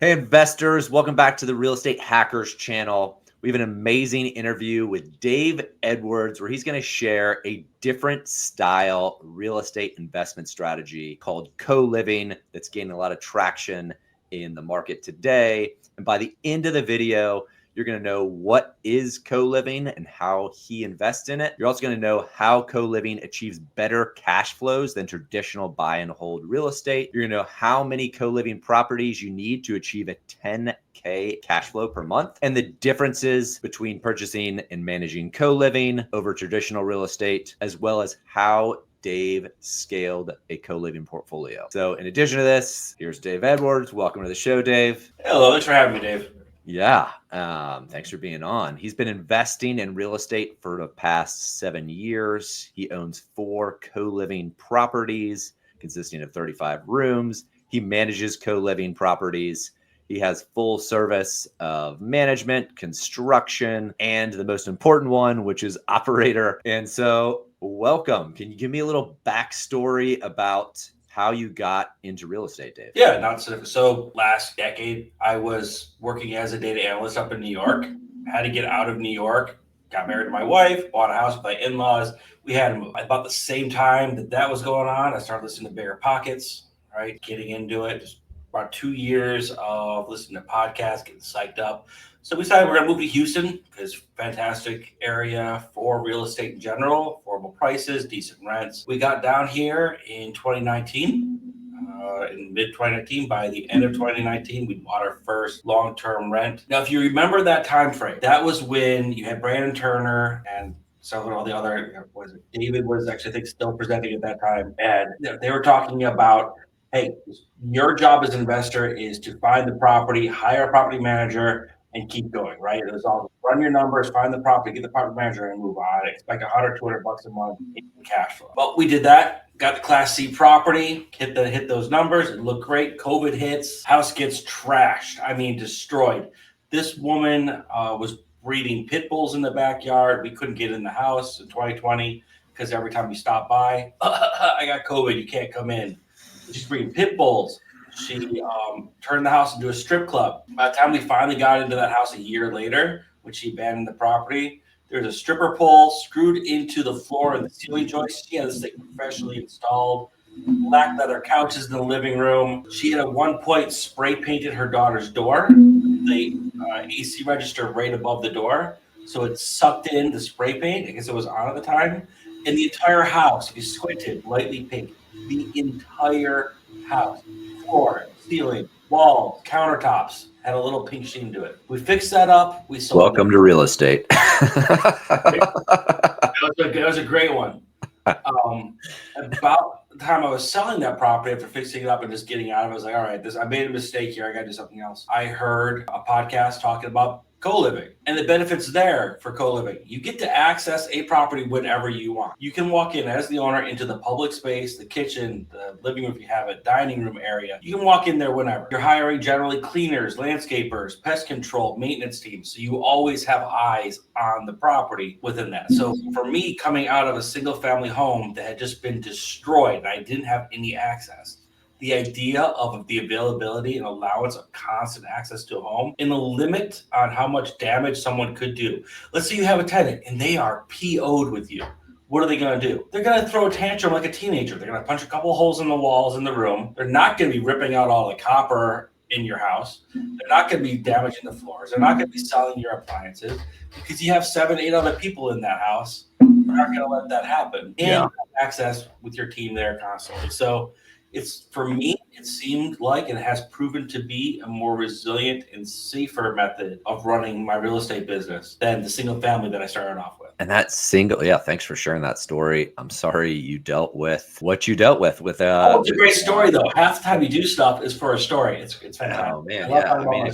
Hey investors, welcome back to the Real Estate Hackers channel. We have an amazing interview with Dave Edwards where he's going to share a different style real estate investment strategy called co-living that's gaining a lot of traction in the market today. And by the end of the video, you're going to know what is co-living and how he invests in it. You're also going to know how co-living achieves better cash flows than traditional buy and hold real estate. You're going to know how many co-living properties you need to achieve a 10K cash flow per month and the differences between purchasing and managing co-living over traditional real estate, as well as how Dave scaled a co-living portfolio. So in addition to this, here's Dave Edwards. Welcome to the show, Dave. Hello, thanks for having me, Dave. Yeah, thanks for being on. He's been investing in real estate for the past 7 years. He owns 4 co-living properties consisting of 35 rooms. He manages co-living properties. He has full service of management, construction, and the most important one, which is operator. And so welcome. Can you give me a little backstory about how you got into real estate, Dave? Yeah, not so last decade, I was working as a data analyst up in New York. Had to get out of New York, got married to my wife, bought a house with my in-laws. We had about the same time that was going on. I started listening to Bigger Pockets, right? Getting into it, just about 2 years of listening to podcasts, getting psyched up. So we decided we're going to move to Houston because fantastic area for real estate in general, affordable prices, decent rents. We got down here in 2019. In mid-2019, by the end of 2019, we bought our first long-term rent. Now, if you remember that time frame, that was when you had Brandon Turner and all the other, David was actually, I think, still presenting at that time. And they were talking about, hey, your job as an investor is to find the property, hire a property manager, and keep going, right? It was all run your numbers, find the property, get the property manager, and move on. Expect $100, $200 a month in cash flow. Well, we did that. Got the Class C property, hit those numbers. It looked great. COVID hits, house gets trashed. I mean, destroyed. This woman was breeding pit bulls in the backyard. We couldn't get in the house in 2020 because every time we stopped by, I got COVID. You can't come in. She's breeding pit bulls. She turned the house into a strip club. By the time we finally got into that house a year later, when she abandoned the property, there's a stripper pole screwed into the floor and the ceiling joist. She had this thing professionally installed. Black leather couches in the living room. She had at one point spray painted her daughter's door, the AC register right above the door. So it sucked in the spray paint because it was on at the time. And the entire house, if you squinted, lightly pink. The entire house. Floor, ceiling, wall, countertops had a little pink sheen to it. We fixed that up. We sold. Welcome to real estate. That was a great one. About the time I was selling that property after fixing it up and just getting out of it, I was like, all right, I made a mistake here. I got to do something else. I heard a podcast talking about co-living and the benefits there for co-living. You get to access a property whenever you want. You can walk in as the owner into the public space, the kitchen, the living room if you have a dining room area. You can walk in there whenever. You're hiring generally cleaners, landscapers, pest control, maintenance teams. So you always have eyes on the property within that. So for me, coming out of a single family home that had just been destroyed and I didn't have any access, the idea of the availability and allowance of constant access to a home and a limit on how much damage someone could do. Let's say you have a tenant and they are PO'd with you. What are they going to do? They're going to throw a tantrum like a teenager. They're going to punch a couple holes in the walls in the room. They're not going to be ripping out all the copper in your house. They're not going to be damaging the floors. They're not going to be selling your appliances because you have 7, 8 other people in that house. They're not going to let that happen. And have access with your team there constantly. So it's, for me, it seemed like it has proven to be a more resilient and safer method of running my real estate business than the single family that I started off with. And that single, thanks for sharing that story. I'm sorry you dealt with what you dealt with. It's a great story though. Half the time you do stuff is for a story. It's fantastic. Oh man, I mean,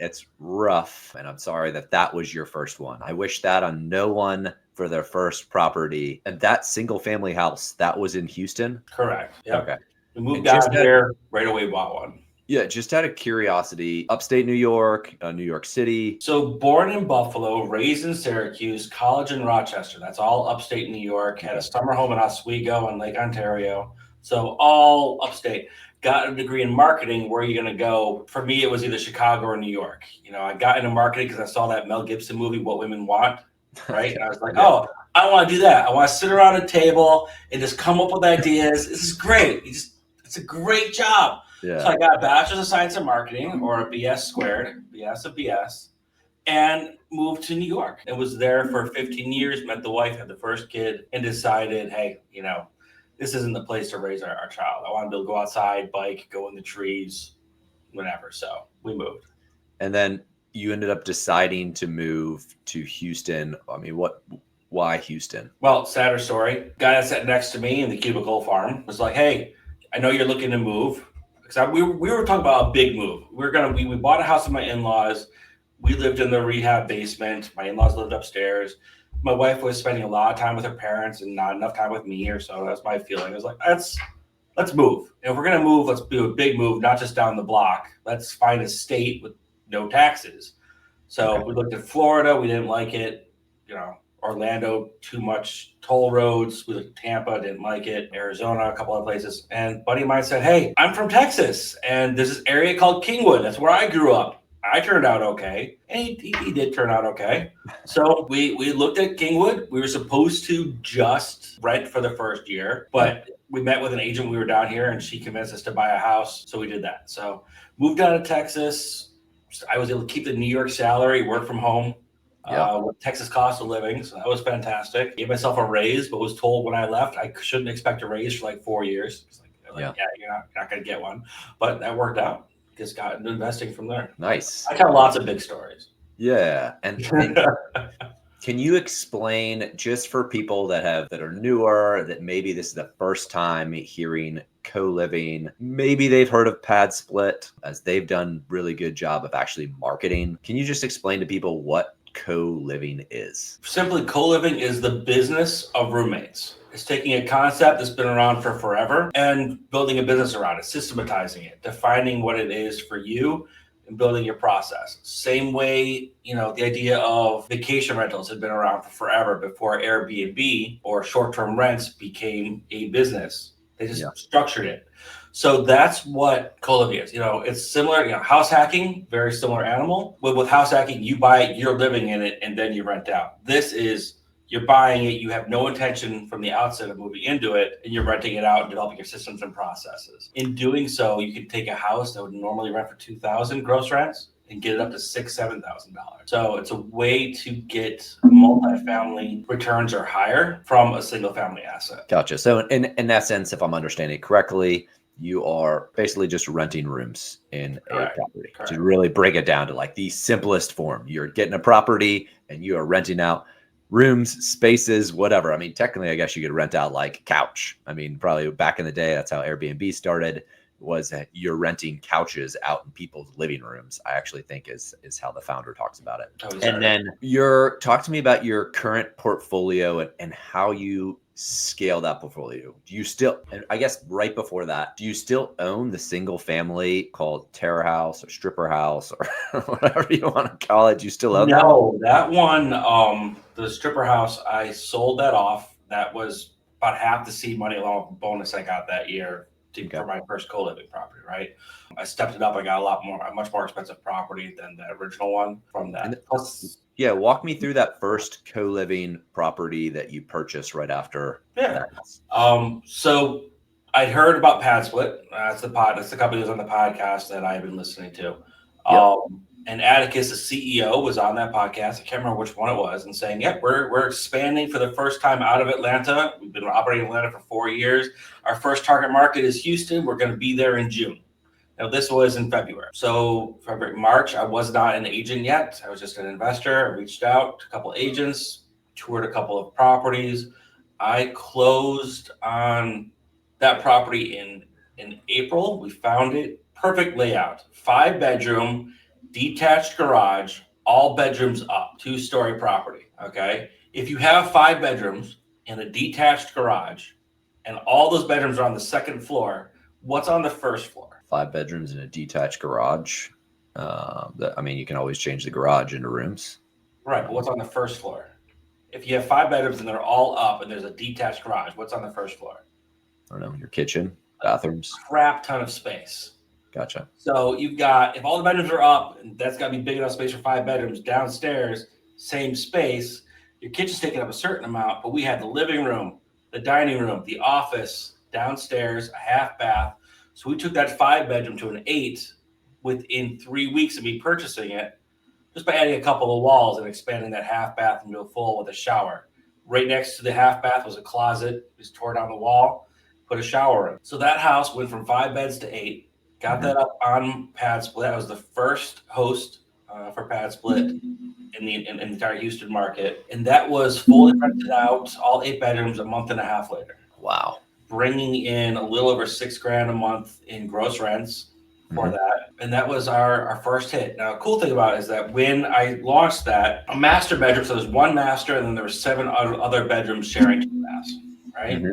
it's rough, and I'm sorry that was your first one. I wish that on no one for their first property. And that single family house, that was in Houston? Correct. Yep. Okay. We moved down here, right away bought one. Yeah, just out of curiosity, upstate New York, New York City. So born in Buffalo, raised in Syracuse, college in Rochester. That's all upstate New York. Had a summer home in Oswego and Lake Ontario. So all upstate. got a degree in marketing, where are you going to go? For me, it was either Chicago or New York. I got into marketing because I saw that Mel Gibson movie, What Women Want, right? And I was like, oh, I want to do that. I want to sit around a table and just come up with ideas. This is great. It's a great job. Yeah. So I got a Bachelor's of Science in Marketing, or a BS squared, BS of BS, and moved to New York. And was there for 15 years, met the wife, had the first kid, and decided, hey, this isn't the place to raise our child. I want to be able to go outside, bike, go in the trees, whatever. So we moved. And then you ended up deciding to move to Houston. I mean, why Houston? Well, sadder story. Guy that sat next to me in the cubicle farm was like, hey, I know you're looking to move. Because we were talking about a big move. We bought a house with my in-laws. We lived in the rehab basement. My in-laws lived upstairs. My wife was spending a lot of time with her parents and not enough time with me, or so. That's my feeling. I was like, let's move. And if we're going to move, let's do a big move, not just down the block. Let's find a state with no taxes. So we looked at Florida. We didn't like it. Orlando, too much toll roads. We looked at Tampa, didn't like it. Arizona, a couple of places. And a buddy of mine said, hey, I'm from Texas, and there's this area called Kingwood. That's where I grew up. I turned out okay. And he did turn out okay. So we looked at Kingwood. We were supposed to just rent for the first year, but we met with an agent. We were down here, and she convinced us to buy a house. So we did that. So moved out of Texas. I was able to keep the New York salary, work from home. With Texas cost of living. So that was fantastic. Gave myself a raise, but was told when I left I shouldn't expect a raise for like 4 years. It's you're not going to get one. But that worked out. Just got into investing from there. Nice. I tell lots of big stories. Yeah. And can you explain, just for people that are newer, that maybe this is the first time hearing co-living, maybe they've heard of Pad Split, as they've done really good job of actually marketing. Can you just explain to people what co-living is? Simply, co-living is the business of roommates. It's taking a concept that's been around for forever and building a business around it, systematizing it, defining what it is for you, and building your process. Same way, the idea of vacation rentals had been around for forever before Airbnb or short-term rents became a business. They just structured it. So that's what co-living is. It's similar, house hacking, very similar animal. With house hacking, you buy it, you're living in it, and then you rent out. This is, you're buying it, you have no intention from the outset of moving into it, and you're renting it out and developing your systems and processes. In doing so, you can take a house that would normally rent for $2,000 gross rents and get it up to $6,000, $7,000. So it's a way to get multifamily returns or higher from a single family asset. Gotcha. So in that sense, if I'm understanding it correctly, you are basically just renting rooms in a property. Correct. To really break it down to like the simplest form. You're getting a property and you are renting out rooms, spaces, whatever. I mean, technically, I guess you could rent out like a couch. I mean, probably back in the day, that's how Airbnb started, was that you're renting couches out in people's living rooms, I actually think is how the founder talks about it. And then talk to me about your current portfolio and how you scale that portfolio. Do you still, and I guess right before that, do you still own the single family called Terror House or Stripper House or whatever you want to call it? Do you still own that? No, that one, the Stripper House, I sold that off. That was about half the seed money along with the bonus I got that year for my first co-living property, right? I stepped it up. I got a much more expensive property than the original one from that. Walk me through that first co-living property that you purchased right after that. So I'd heard about Pad Split. That's the company that was on the podcast that I've been listening to. And Atticus, the CEO, was on that podcast. I can't remember which one it was, and saying, we're expanding for the first time out of Atlanta. We've been operating in Atlanta for 4 years. Our first target market is Houston. We're going to be there in June. Now, this was in February. So March, I was not an agent yet. I was just an investor. I reached out to a couple of agents, toured a couple of properties. I closed on that property in April. We found it. Perfect layout. 5-bedroom, detached garage, all bedrooms up, 2-story property. Okay. If you have 5 bedrooms and a detached garage and all those bedrooms are on the second floor, what's on the first floor? 5 bedrooms and a detached garage. You can always change the garage into rooms. Right. But what's on the first floor? If you have 5 bedrooms and they're all up and there's a detached garage, what's on the first floor? I don't know. Your kitchen. bathrooms. Crap ton of space. Gotcha. So you've got, if all the bedrooms are up, and that's got to be big enough space for 5 bedrooms, downstairs, same space, your kitchen's taking up a certain amount, but we had the living room, the dining room, the office, downstairs, a half bath. So we took that 5 bedroom to an 8 within 3 weeks of me purchasing it, just by adding a couple of walls and expanding that half bath into a full with a shower. Right next to the half bath was a closet. We just tore down the wall, put a shower in. So that house went from 5 beds to 8. Got that up on Pad Split. That was the first host for Pad Split in the entire Houston market. And that was fully rented out, all 8 bedrooms, a month and a half later. Wow. Bringing in a little over $6,000 a month in gross rents for that. And that was our first hit. Now, a cool thing about it is that when I launched that, a master bedroom, so there was 1 master and then there were 7 other bedrooms sharing 2 baths, right?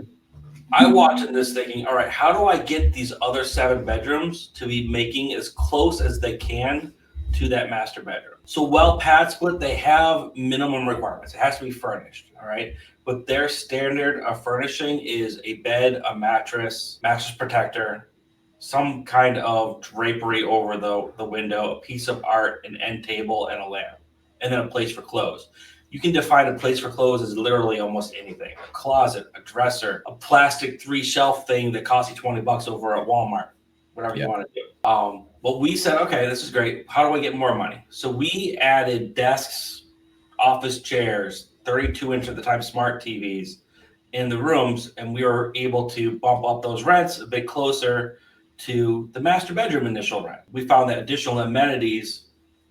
I walked in this thinking, all right, how do I get these other 7 bedrooms to be making as close as they can to that master bedroom? So while Pad Split, they have minimum requirements. It has to be furnished, all right? But their standard of furnishing is a bed, a mattress protector, some kind of drapery over the window, a piece of art, an end table, and a lamp, and then a place for clothes. You can define a place for clothes as literally almost anything: a closet, a dresser, a plastic 3-shelf thing that costs you $20 over at Walmart, whatever you want to do. But we said, okay, this is great. How do I get more money? So we added desks, office chairs, 32-inch at the time smart TVs in the rooms, and we were able to bump up those rents a bit closer to the master bedroom initial rent. We found that additional amenities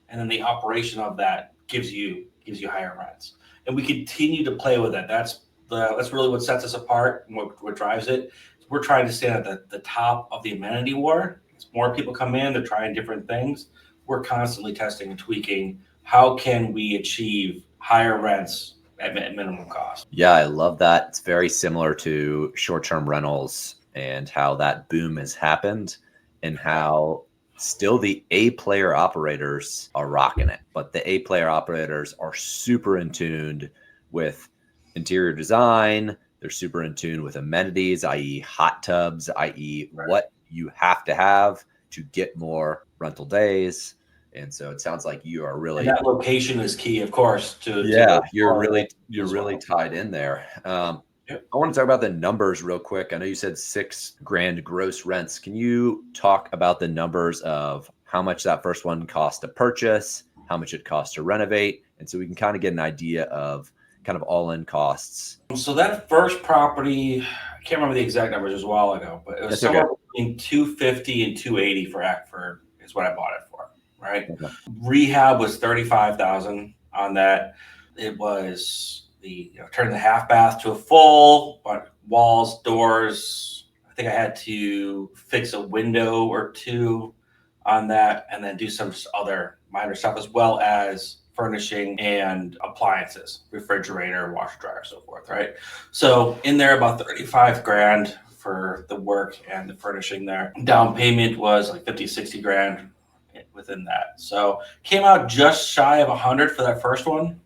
and then the operation of that gives you higher rents, and we continue to play with it. That's really what sets us apart and what drives it. We're trying to stand at the top of the amenity war. As more people come in, they're trying different things. We're constantly testing and tweaking. How can we achieve higher rents at minimum cost? Yeah, I love that. It's very similar to short-term rentals and how that boom has happened and how still the A-player operators are rocking it. But the A-player operators are super in tune with interior design. They're super in tune with amenities, i.e. hot tubs, i.e. what you have to have to get more rental days. And so it sounds like you are really, and that location is key, of course. You're really tied in there. I want to talk about the numbers real quick. I know you said $6,000 gross rents. Can you talk about the numbers of how much that first one cost to purchase, how much it costs to renovate, and so we can kind of get an idea of kind of all-in costs? So that first property, I can't remember the exact numbers, it was a while ago, but it was somewhere between $250 and $280 for is what I bought it for, right? Okay. Rehab was $35,000 on that. It was turn the half bath to a full, but walls, doors. I think I had to fix a window or 2 on that, and then do some other minor stuff, as well as furnishing and appliances, refrigerator, washer, dryer, so forth, right? So in there, about $35,000 for the work and the furnishing there. Down payment was like $50,000-$60,000 within that. So came out just shy of 100 for that first one.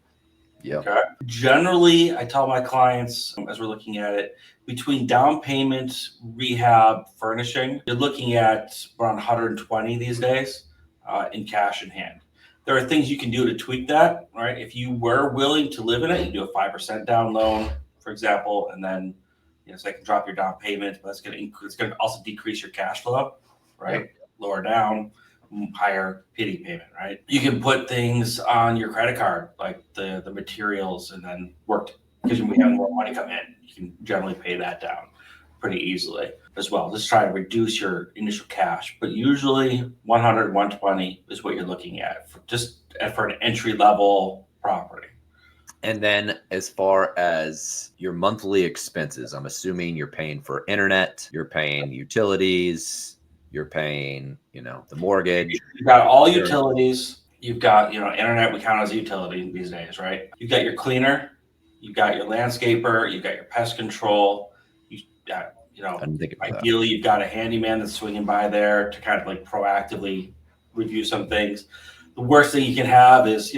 Yeah. Okay. Generally, I tell my clients, as we're looking at it, between down payment, rehab, furnishing, you're looking at around 120 these days in cash in hand. There are things you can do to tweak that, right? If you were willing to live in it, you do a 5% down loan, for example, and then so I can drop your down payment, but it's going to also decrease your cash flow, right? Yep. Lower down, higher PD payment, right? You can put things on your credit card, like the materials, and then because we have more money come in, you can generally pay that down pretty easily as well. Just try to reduce your initial cash, but usually 100, 120 is what you're looking at for an entry level property. And then as far as your monthly expenses, I'm assuming you're paying for internet, you're paying utilities, you're paying, the mortgage. You've got all utilities. You've got, internet, we count as a utility these days, right? You've got your cleaner, you've got your landscaper, you've got your pest control. You've got, ideally you've got a handyman that's swinging by there to kind of like proactively review some things. The worst thing you can have is,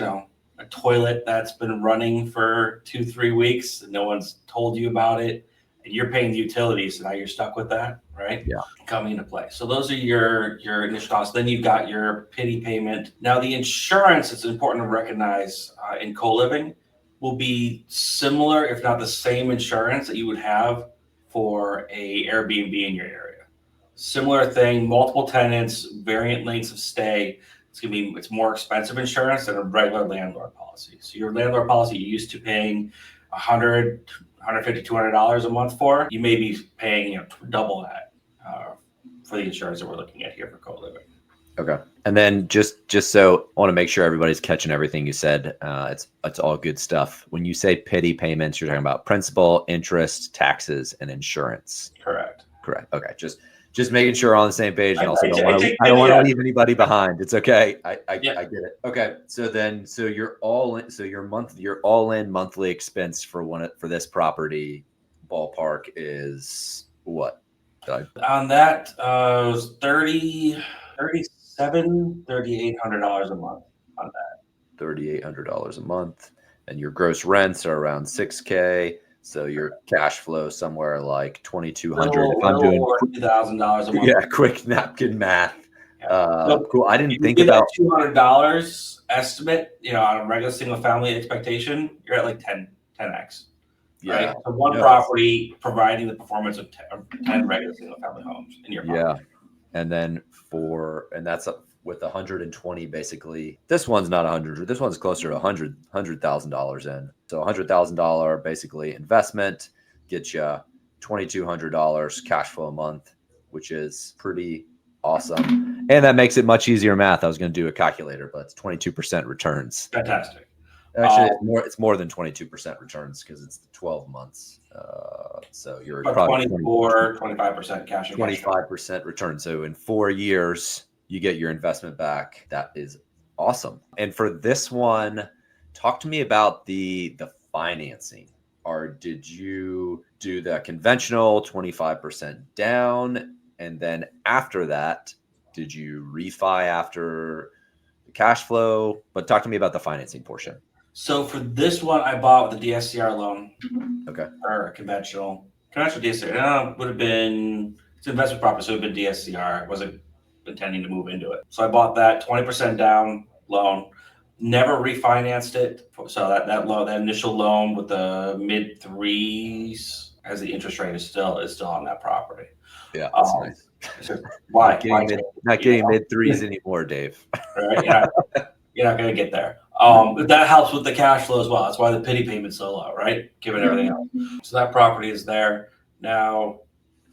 a toilet that's been running for 2-3 weeks and no one's told you about it. and you're paying the utilities, so now you're stuck with that, right? Yeah. Coming into play. So those are your initial costs. Then you've got your PITI payment. Now the insurance, it's important to recognize in co-living, will be similar, if not the same insurance that you would have for a Airbnb in your area. Similar thing, multiple tenants, variant lengths of stay. It's more expensive insurance than a regular landlord policy. So your landlord policy you're used to paying $100, $150, $200 a month for, you may be paying double that for the insurance that we're looking at here for co-living. Okay. And then just so I want to make sure everybody's catching everything you said. It's all good stuff. When you say PITI payments, you're talking about principal, interest, taxes, and insurance. Correct. Okay. Just making sure we're on the same page, and also I don't want to leave anybody behind. It's okay. I get it. Okay. So your all in monthly expense for this property ballpark is what? On that, was $3,800 a month on that. $3,800 a month, and your gross rents are around $6,000. So your cash flow somewhere like $2,200. If I'm doing $2,000 a month. Yeah, quick napkin math. Cool. I didn't think about about $200 estimate. On a regular single family expectation, you're at like 10x. Yeah. Right? So one property providing the performance of 10 regular single family homes in your property. Yeah. And then that's up with 120 basically. This one's not 100. This one's closer to $100,000 in. So $100,000 basically investment gets you $2,200 cash flow a month, which is pretty awesome. And that makes it much easier math. I was going to do a calculator, but it's 22% returns. Fantastic. Actually, it's more than 22% returns because it's 12 months. So you're probably 25% cash. 25% return. So in 4 years, you get your investment back. That is awesome. And for this one, talk to me about the financing. Or did you do the conventional 25% down? And then after that, did you refi after the cash flow? But talk to me about the financing portion. So for this one, I bought with the DSCR loan. Okay. Or conventional DSCR. Would have been, it's an investment property, so it would have been DSCR. I wasn't intending to move into it. So I bought that 20% down loan, never refinanced it. So that initial loan with the mid threes, as the interest rate is still on that property. Yeah, that's nice. So why? Not getting mid threes anymore, Dave. Right? You're not going to get there. But that helps with the cash flow as well. That's why the PITI payment's so low, right? Given everything else. So that property is there. Now,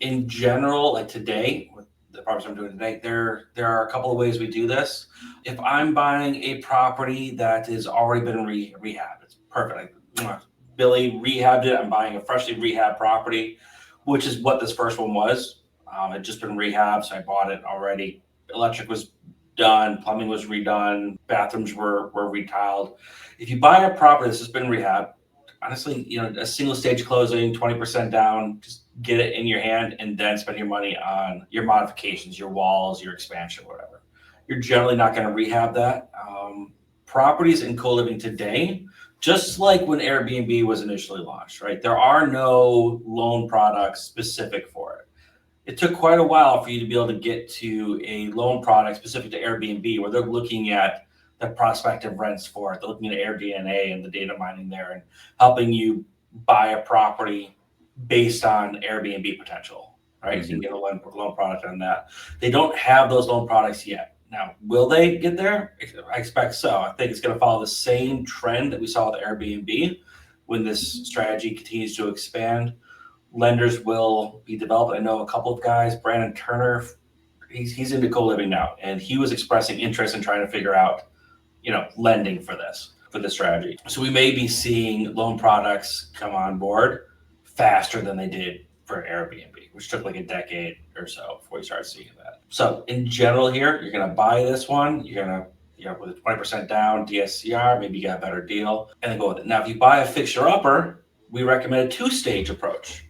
in general, like today, with the properties I'm doing today, there are a couple of ways we do this. If I'm buying a property that has already been rehabbed, it's perfect. Billy rehabbed it. I'm buying a freshly rehabbed property, which is what this first one was. It had just been rehabbed, so I bought it already. Electric was done, plumbing was redone, bathrooms were retiled. If you buy a property that's just been rehabbed, honestly, a single stage closing, 20% down, just get it in your hand and then spend your money on your modifications, your walls, your expansion, whatever. You're generally not going to rehab that. Properties in co-living today, just like when Airbnb was initially launched, right? There are no loan products specific for it. It took quite a while for you to be able to get to a loan product specific to Airbnb where they're looking at the prospective rents for it. They're looking at AirDNA and the data mining there and helping you buy a property based on Airbnb potential, right? Mm-hmm. So you get a loan product on that. They don't have those loan products yet. Now, will they get there? I expect so. I think it's going to follow the same trend that we saw with Airbnb when this strategy continues to expand. Lenders will be developed. I know a couple of guys, Brandon Turner, he's into co-living now, and he was expressing interest in trying to figure out, lending for this strategy. So we may be seeing loan products come on board faster than they did for Airbnb, which took like a decade or so before you start seeing that. So in general here, you're going to buy this one. You're going to, with a 20% down DSCR, maybe you got a better deal, and then go with it. Now, if you buy a fixer-upper, we recommend a two-stage approach,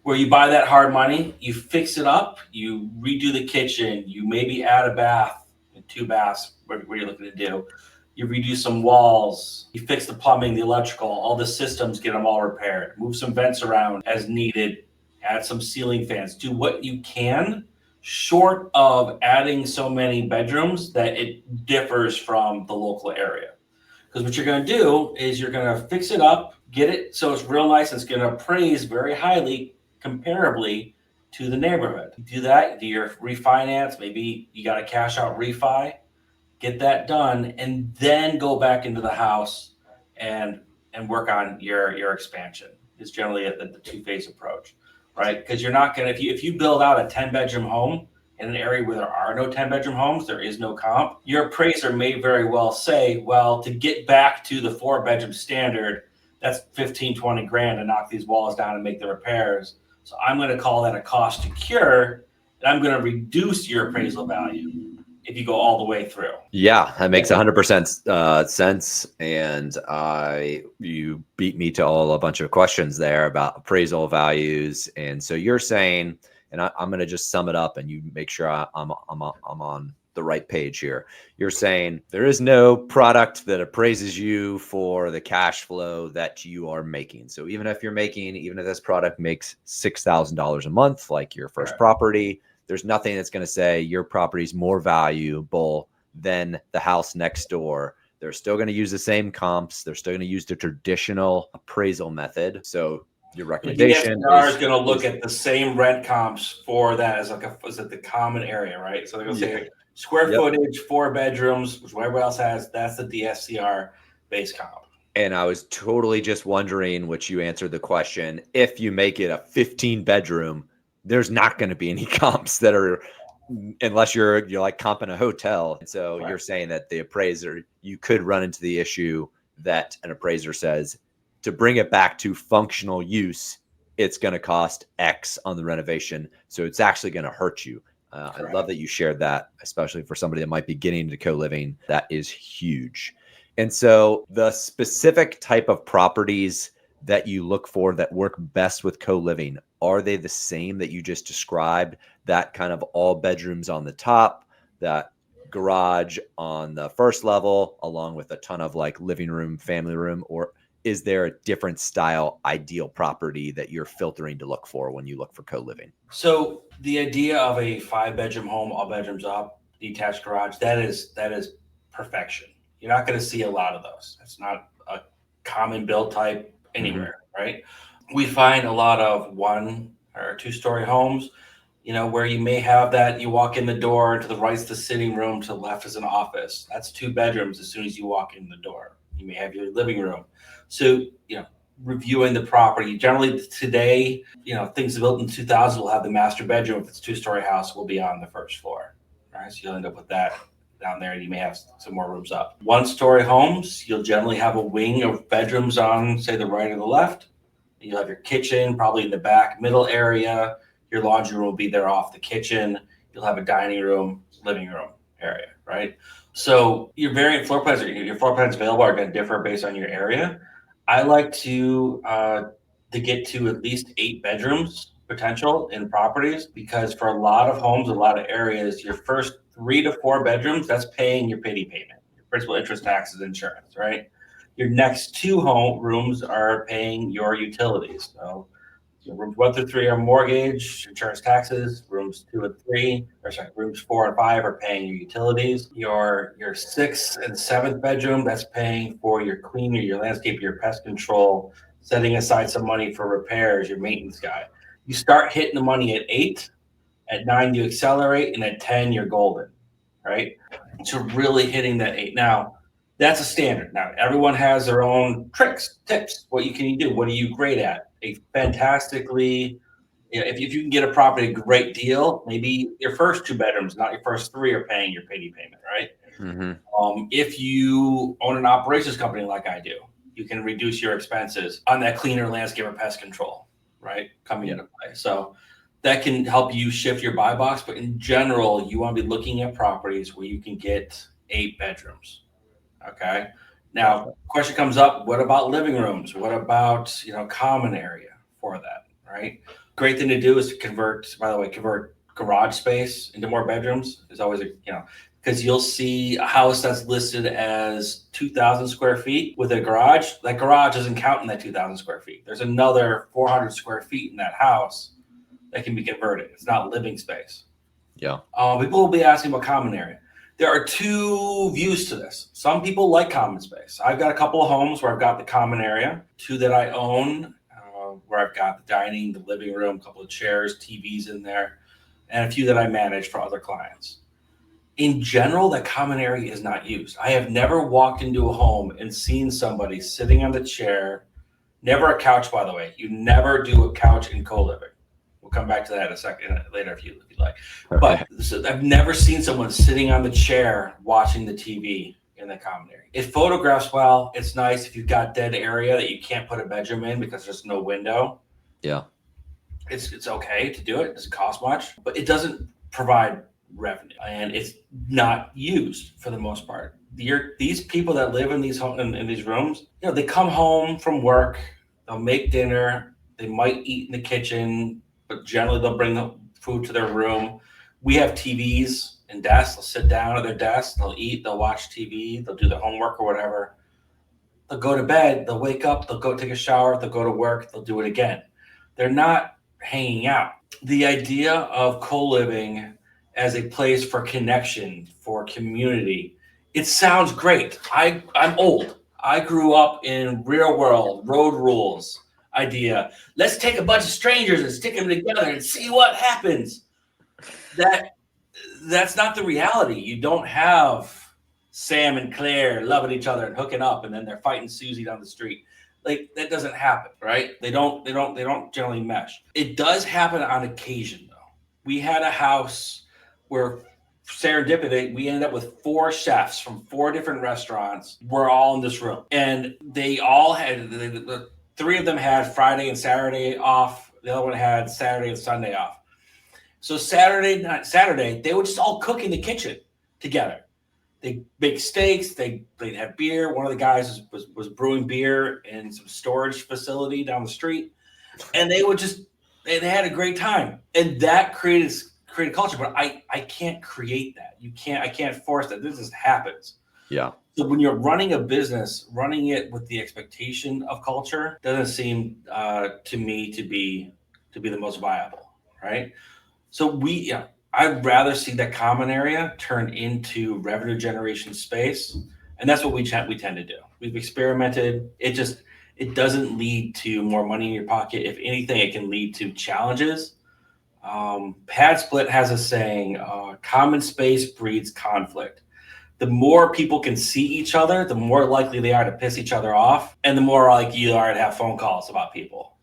where you buy that hard money, you fix it up, you redo the kitchen, you maybe add a bath, 2 baths, what you're looking to do. You redo some walls, you fix the plumbing, the electrical, all the systems, get them all repaired, move some vents around as needed, add some ceiling fans, do what you can, short of adding so many bedrooms that it differs from the local area. Because what you're going to do is you're going to fix it up, get it so it's real nice, and it's going to appraise very highly comparably to the neighborhood. You do that, do your refinance, maybe you got a cash out refi, get that done, and then go back into the house and work on your expansion. Is generally the two-phase approach, right? Because you're not going to, if you build out a 10-bedroom home in an area where there are no 10-bedroom homes, there is no comp, your appraiser may very well say, well, to get back to the 4-bedroom standard, that's 15, 20 grand to knock these walls down and make the repairs. So I'm going to call that a cost to cure, and I'm going to reduce your appraisal value if you go all the way through. Yeah, that makes 100% sense. And you beat me to a bunch of questions there about appraisal values. And so you're saying, and I'm going to just sum it up and you make sure I'm on the right page here. You're saying there is no product that appraises you for the cash flow that you are making. So even if this product makes $6,000 a month, like your first property, there's nothing that's going to say your property is more valuable than the house next door. They're still going to use the same comps. They're still going to use the traditional appraisal method. So your recommendation is going to look at the same rent comps for that as the common area, right? So they're going to say square footage, 4 bedrooms, which everybody else has. That's the DSCR base comp. And I was totally just wondering, which you answered the question, if you make it a 15-bedroom, there's not going to be any comps that are, unless you're like comping a hotel. And so you're saying that the appraiser, you could run into the issue that an appraiser says to bring it back to functional use, it's going to cost X on the renovation. So it's actually going to hurt you. I love that you shared that, especially for somebody that might be getting into co-living. That is huge. And so the specific type of properties that you look for that work best with co-living, are they the same that you just described? That kind of all bedrooms on the top, that garage on the first level, along with a ton of like living room, family room, or is there a different style ideal property that you're filtering to look for when you look for co-living? So the idea of a 5-bedroom home, all bedrooms up, detached garage, that is perfection. You're not going to see a lot of those. That's not a common build type anywhere, right? We find a lot of 1 or 2-story homes, where you may have that, you walk in the door, to the right's the sitting room, to the left is an office. That's 2 bedrooms as soon as you walk in the door. You may have your living room. So, reviewing the property. Generally today, things built in 2000 will have the master bedroom. If it's a 2-story house, will be on the first floor, right? So you'll end up with that down there, and you may have some more rooms up. 1-story homes, you'll generally have a wing of bedrooms on, say, the right or the left. You'll have your kitchen probably in the back middle area. Your laundry room will be there off the kitchen. You'll have a dining room, living room area, right? So your variant floor plans, your floor plans available are going to differ based on your area. I like to get to at least 8 bedrooms potential in properties, because for a lot of homes, a lot of areas, your first 3 to 4 bedrooms, that's paying your pity payment, your principal, interest, taxes, insurance, right? Your next 2 rooms are paying your utilities. So rooms 1 through 3 are mortgage, insurance, taxes. Rooms 2 and 3, rooms 4 and 5 are paying your utilities. Your 6th and 7th bedroom, that's paying for your cleaner, your landscaper, your pest control, setting aside some money for repairs, your maintenance guy. You start hitting the money at 8, at 9 you accelerate, and at 10 you're golden, right? So really hitting that 8. Now, that's a standard. Now, everyone has their own tricks, tips. What can you do? What are you great at? If you can get a property, a great deal, maybe your first 2 bedrooms, not your first 3, are paying your pity payment, right? If you own an operations company like I do, you can reduce your expenses on that cleaner, landscape, or pest control, right? Coming into play. So that can help you shift your buy box. But in general, you want to be looking at properties where you can get 8 bedrooms. Okay. Now, question comes up, what about living rooms? What about, common area for that, right? Great thing to do is to convert garage space into more bedrooms. Is always because you'll see a house that's listed as 2,000 square feet with a garage. That garage doesn't count in that 2,000 square feet. There's another 400 square feet in that house that can be converted. It's not living space. Yeah. People will be asking about common area. There are two views to this. Some people like common space. I've got a couple of homes where I've got the common area, 2 that I own, where I've got the dining, the living room, a couple of chairs, TVs in there, and a few that I manage for other clients. In general, that common area is not used. I have never walked into a home and seen somebody sitting on the chair, never a couch, by the way. You never do a couch in co-living. We'll come back to that in a second later if you like. Okay. But so I've never seen someone sitting on the chair watching the TV in the common area. It photographs well. It's nice if you've got dead area that you can't put a bedroom in because there's no window. Yeah. It's okay to do it. It doesn't cost much, but it doesn't provide revenue, and it's not used for the most part. These people that live in these in these rooms, they come home from work, they'll make dinner, they might eat in the kitchen, but generally they'll bring the food to their room. We have TVs and desks. They'll sit down at their desk, they'll eat, they'll watch TV, they'll do their homework or whatever. They'll go to bed, they'll wake up, they'll go take a shower, they'll go to work, they'll do it again. They're not hanging out. The idea of co-living as a place for connection, for community, it sounds great. I'm old. I grew up in real world, road rules idea. Let's take a bunch of strangers and stick them together and see what happens. That's not the reality. You don't have Sam and Claire loving each other and hooking up, and then they're fighting Susie down the street. Like, that doesn't happen, right? They don't generally mesh. It does happen on occasion, though. We had a house where serendipity, we ended up with 4 chefs from 4 different restaurants. We're all in this room, and they all had the 3 of them had Friday and Saturday off. The other one had Saturday and Sunday off. So Saturday, they would just all cook in the kitchen together. They make steaks. They'd have beer. One of the guys was brewing beer in some storage facility down the street, and they had a great time. And that created culture. But I can't create that. I can't force that. This just happens. Yeah. So when you're running a business, running it with the expectation of culture doesn't seem to me to be the most viable, right? So I'd rather see that common area turn into revenue generation space, and that's what we tend to do. We've experimented. It doesn't lead to more money in your pocket. If anything, it can lead to challenges. Pad Split has a saying: "Common space breeds conflict." The more people can see each other, the more likely they are to piss each other off, and the more likely you are to have phone calls about people.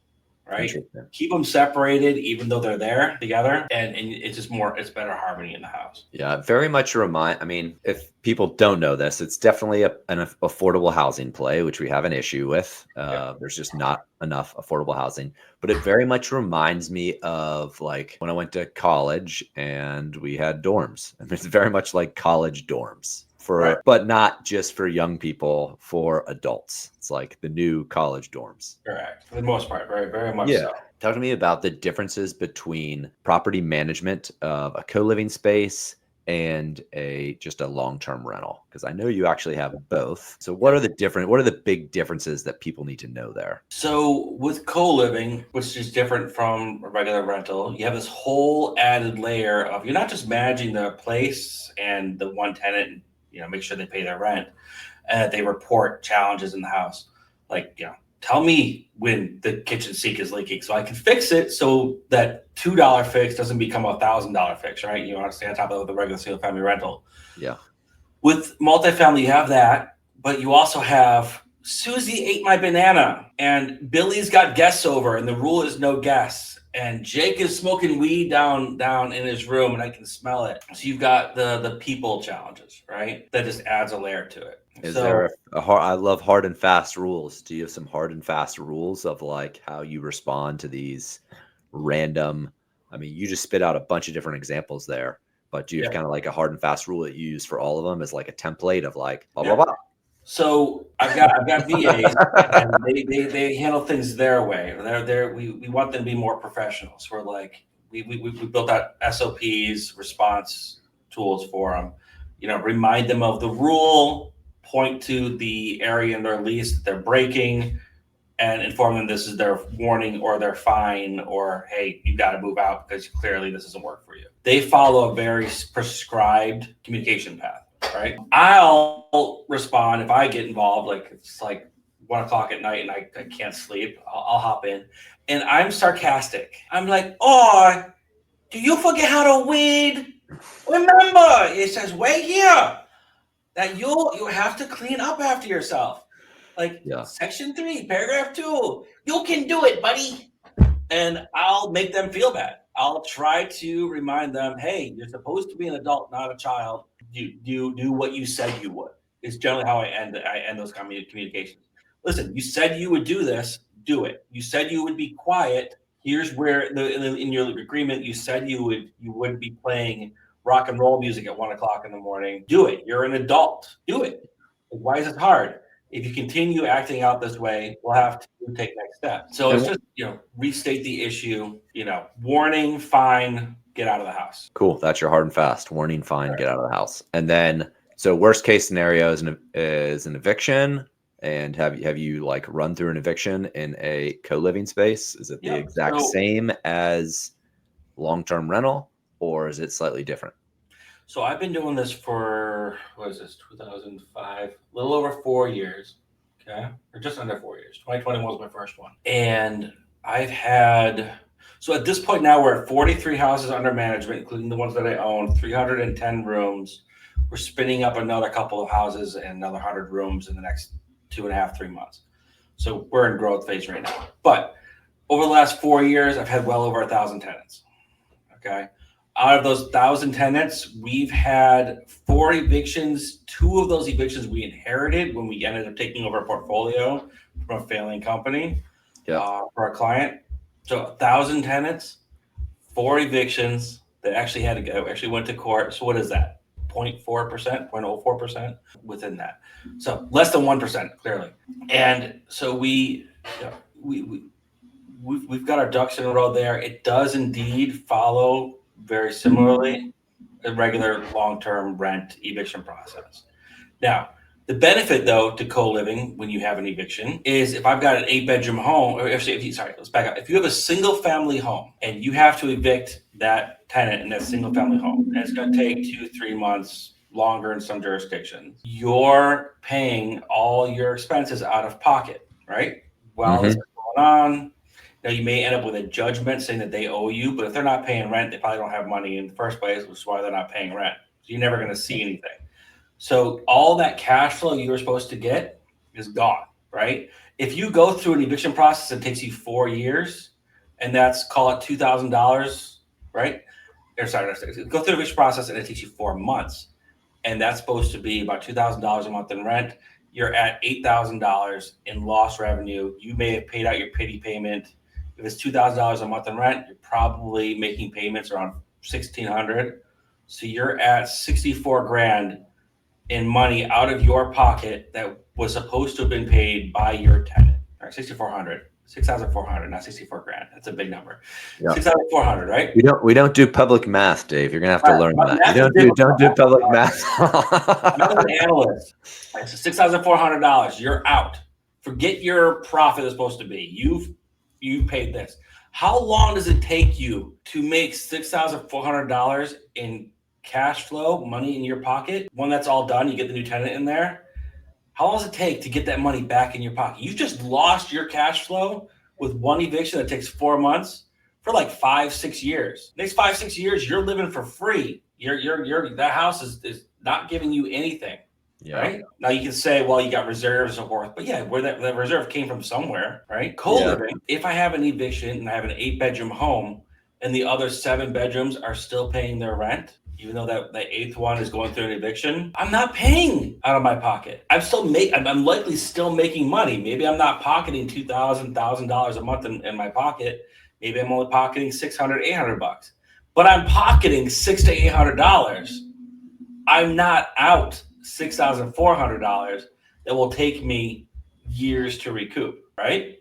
Right? Keep them separated, even though they're there together, and it's better harmony in the house. Yeah, very much if people don't know this, it's definitely an affordable housing play, which we have an issue with. There's just not enough affordable housing, but it very much reminds me of like when I went to college and we had dorms. I mean, it's very much like college dorms. But not just for young people, for adults. It's like the new college dorms. Correct. For the most part, very, very much so. Talk to me about the differences between property management of a co-living space and just a long-term rental, because I know you actually have both. So what are the big differences that people need to know there? So with co-living, which is different from a regular rental, you have this whole added layer of, you're not just managing the place and the one tenant, make sure they pay their rent and that they report challenges in the house. Like, tell me when the kitchen sink is leaking so I can fix it, so that $2 fix doesn't become a $1,000 fix, right? You want to stay on top of the regular single family rental. Yeah. With multifamily, you have that, but you also have Susie ate my banana and Billy's got guests over and the rule is no guests. And Jake is smoking weed down in his room and I can smell it. So you've got the people challenges, right? That just adds a layer to it. I love hard and fast rules. Do you have some hard and fast rules of like how you respond to these random, you just spit out a bunch of different examples there, but do you have kind of like a hard and fast rule that you use for all of them as like a template of like, blah, blah, blah? So I've got VAs and they handle things their way. We want them to be more professional. So we're like, we built out SOPs, response tools for them, remind them of the rule, point to the area in their lease that they're breaking, and inform them this is their warning or their fine, or hey, you got to move out because clearly this doesn't work for you. They follow a very prescribed communication path, right? I'll respond if I get involved, like it's like 1 o'clock at night and I can't sleep. I'll hop in and I'm sarcastic. I'm like, oh, do you forget how to weed? Remember, it says right here that you have to clean up after yourself. Like section 3, paragraph 2, you can do it, buddy. And I'll make them feel bad. I'll try to remind them, hey, you're supposed to be an adult, not a child. You do what you said you would. It's generally how I end those communications. Listen, you said you would do this, do it. You said you would be quiet. Here's where in your agreement you said you would be playing rock and roll music at 1 o'clock in the morning. Do it. You're an adult. Do it. Why is it hard? If you continue acting out this way, we'll have to take next steps. So it's just, restate the issue, warning, fine, get out of the house. Cool. That's your hard and fast. Warning, fine, get out of the house. And then, so worst case scenario is an eviction. And have you like run through an eviction in a co-living space? Is it the exact same as long-term rental, or is it slightly different? So I've been doing this for, 2005, a little over 4 years, okay? Or just under 4 years. 2021 was my first one. And I've had, so at this point now we're at 43 houses under management, including the ones that I own, 310 rooms. We're spinning up another couple of houses and another 100 rooms in the next 2.5, 3 months. So we're in growth phase right now. But over the last 4 years, I've had well over 1,000 tenants, okay? Out of those 1,000 tenants, we've had 4 evictions. 2 of those evictions we inherited when we ended up taking over a portfolio from a failing company for a client. So 1,000 tenants, 4 evictions that actually went to court. So what is that? 0.4%, 0.04% within that. So less than 1%, clearly. And so we've got our ducks in a row there. It does indeed follow very similarly a regular long-term rent eviction process. Now, the benefit though to co-living when you have an eviction is if I've got an 8-bedroom home, or let's back up. If you have a single family home and you have to evict that tenant in that single family home, and it's going to take 2-3 months longer in some jurisdictions, you're paying all your expenses out of pocket, right? While this is going on, now, you may end up with a judgment saying that they owe you, but if they're not paying rent, they probably don't have money in the first place, which is why they're not paying rent. So you're never going to see anything. So all that cash flow you were supposed to get is gone, right? If you go through an eviction process that takes you 4 years, and that's, call it $2,000, right? Go through the eviction process and it takes you 4 months, and that's supposed to be about $2,000 a month in rent. You're at $8,000 in lost revenue. You may have paid out your pity payment. If it's $2,000 a month in rent, you're probably making payments around $1,600. So you're at $64,000 in money out of your pocket that was supposed to have been paid by your tenant. All right, $6,400, not $64,000. That's a big number. Yeah. $6,400, right? We don't do public math, Dave. You're gonna have to learn that. You don't do public math. I'm an analyst. Right, so $6,400. You're out. Forget your profit is supposed to be. You've paid this. How long does it take you to make $6,400 in cash flow, money in your pocket? When that's all done, you get the new tenant in there. How long does it take to get that money back in your pocket? You just lost your cash flow with one eviction that takes 4 months for like 5-6 years. Next 5-6 years, you're living for free. That house is not giving you anything. Yeah. Right now you can say, well, you got reserves and so forth, but yeah, where that reserve came from somewhere, right? Co-living. Yeah. If I have an eviction and I have an 8-bedroom home and the other 7 bedrooms are still paying their rent, even though that the 8th one is going through an eviction, I'm not paying out of my pocket. I'm likely still making money. Maybe I'm not pocketing $1,000 a month in my pocket. Maybe I'm only pocketing $600, $800, but I'm pocketing $600 to $800. I'm not out $6,400 that will take me years to recoup, right?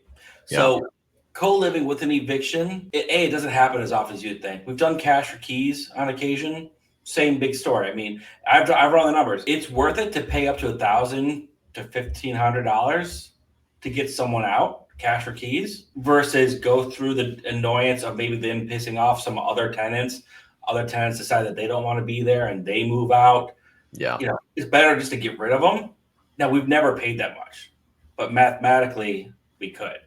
Yeah. So co-living with an eviction, it doesn't happen as often as you'd think. We've done cash for keys on occasion. Same big story. I mean, I've run the numbers. It's worth it to pay up to $1,000 to $1,500 to get someone out. cash for keys versus go through the annoyance of maybe them pissing off some other tenants. Other tenants decide that they don't want to be there and they move out. Yeah. It's better just to get rid of them. Now, we've never paid that much, but mathematically we could.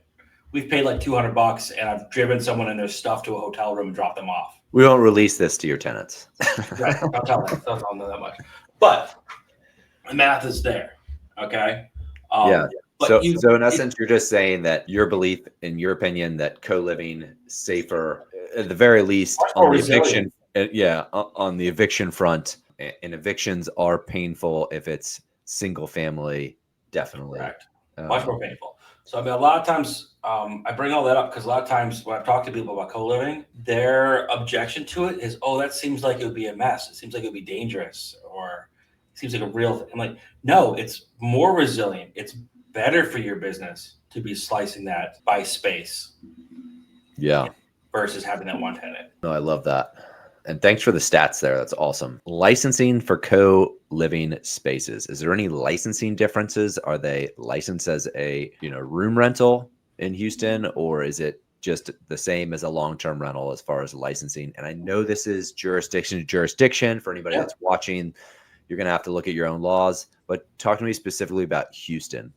We've paid like $200 and I've driven someone and their stuff to a hotel room and dropped them off. We won't release this to your tenants. Right. I'll tell them. Don't tell them that much. But the math is there. Okay. Yeah. But so in essence, you're just saying that your belief, in your opinion, that co-living safer, at the very least, on the eviction, on the eviction front, and evictions are painful if it's single family, definitely. Correct. Much more painful. So I mean, a lot of times I bring all that up because a lot of times when I've talked to people about co-living, their objection to it is, oh, that seems like it would be a mess. It seems like it would be dangerous, or it seems like a real thing. I'm like, no, it's more resilient. It's better for your business to be slicing that by space. Yeah. Versus having that one tenant. No, I love that. And thanks for the stats there. That's awesome. Licensing for co-living spaces. Is there any licensing differences? Are they licensed as a, room rental in Houston, or is it just the same as a long-term rental as far as licensing? And I know this is jurisdiction to jurisdiction. For anybody that's watching, you're going to have to look at your own laws, but talk to me specifically about Houston.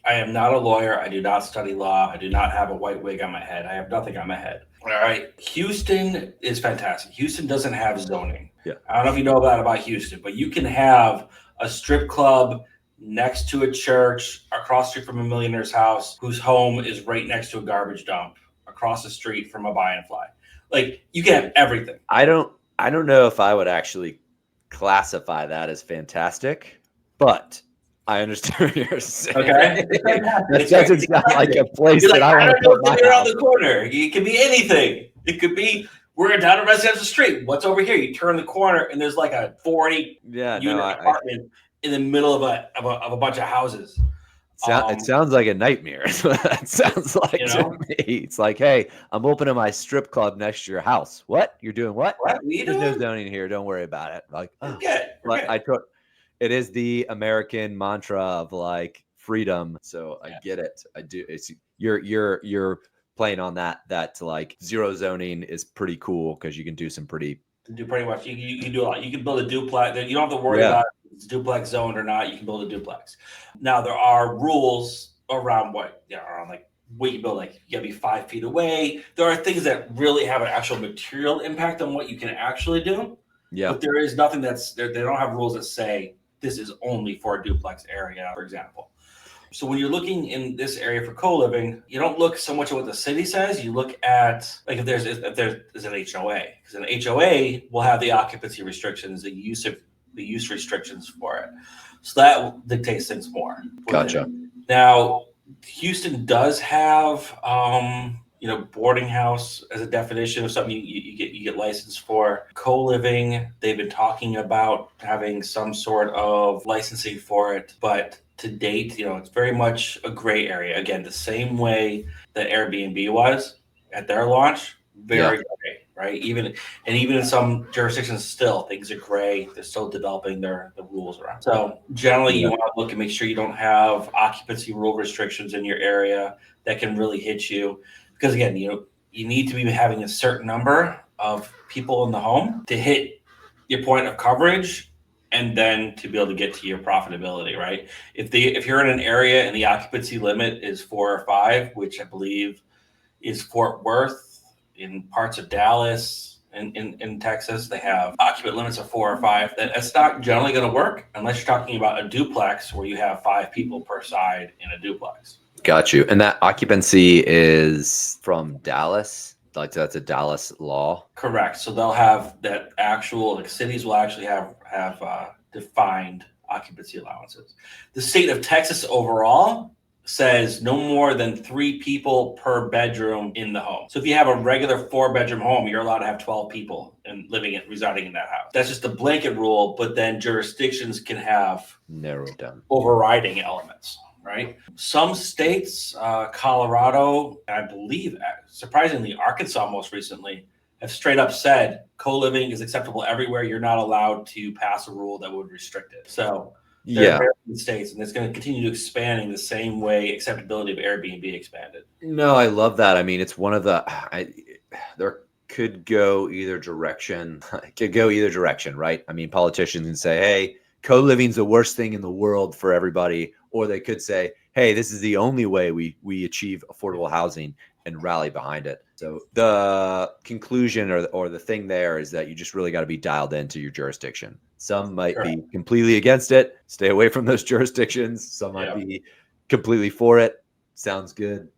I am not a lawyer. I do not study law. I do not have a white wig on my head. I have nothing on my head. All right. Houston is fantastic. Houston doesn't have zoning. Yeah. I don't know if you know that about Houston, but you can have a strip club next to a church, across the street from a millionaire's house, whose home is right next to a garbage dump, across the street from a buy and fly. Like, you can have everything. I don't know if I would actually classify that as fantastic, but I understand what you're saying. Okay. That doesn't sound like a place that I want to put my house. Around the corner. It could be anything. It could be, we're down a residential street. What's over here? You turn the corner and there's like a 40 unit apartment in the middle of a bunch of houses. It sounds like a nightmare. It sounds like to me. It's like, hey, I'm opening my strip club next to your house. What? You're doing what? There's no zoning here. Don't worry about it. Like, it is the American mantra of like freedom. So I get it. I do. It's you're playing on that like zero zoning is pretty cool because you can do some pretty much. You can do a lot. You can build a duplex. You don't have to worry about if it's duplex zoned or not. You can build a duplex. Now there are rules around what you can build. Like, you gotta be 5 feet away. There are things that really have an actual material impact on what you can actually do. Yeah. But there is nothing that's there. They don't have rules that say this is only for a duplex area, for example. So when you're looking in this area for co-living, you don't look so much at what the city says. You look at like if there's an HOA, because an HOA will have the occupancy restrictions, the use restrictions for it. So that dictates things more. Gotcha. Now, Houston does have boarding house as a definition of something you get licensed for. Co-living, they've been talking about having some sort of licensing for it, but to date, it's very much a gray area. Again, the same way that Airbnb was at their launch, very gray, right? Even in some jurisdictions, still things are gray. They're still developing the rules around. So generally, you want to look and make sure you don't have occupancy rule restrictions in your area that can really hit you. Because again, you need to be having a certain number of people in the home to hit your point of coverage, and then to be able to get to your profitability, right? If you're in an area and the occupancy limit is 4 or 5, which I believe is Fort Worth, in parts of Dallas, in Texas, they have occupant limits of 4 or 5. That's not generally going to work unless you're talking about a duplex where you have 5 people per side in a duplex. Got you. And that occupancy is from Dallas? Like, that's a Dallas law? Correct. So they'll have that actual, like, cities will actually have defined occupancy allowances. The state of Texas overall says no more than 3 people per bedroom in the home. So if you have a regular 4-bedroom home, you're allowed to have 12 people and residing in that house. That's just a blanket rule, but then jurisdictions can have narrowed down overriding elements. Right. Some states, Colorado, I believe, surprisingly, Arkansas most recently, have straight up said co-living is acceptable everywhere. You're not allowed to pass a rule that would restrict it. So They're Yeah. American states, and it's going to continue to expanding the same way acceptability of Airbnb expanded. No, I love that. I mean, it's one of the there could go either direction. It could go either direction, right? I mean, politicians can say, "Hey, co-living's the worst thing in the world for everybody," or they could say, "Hey, this is the only way we achieve affordable housing," and rally behind it. So the conclusion or the thing there is that you just really got to be dialed into your jurisdiction. Some might Correct. be completely against it. Stay away from those jurisdictions. Some might Yeah. be completely for it. Sounds good.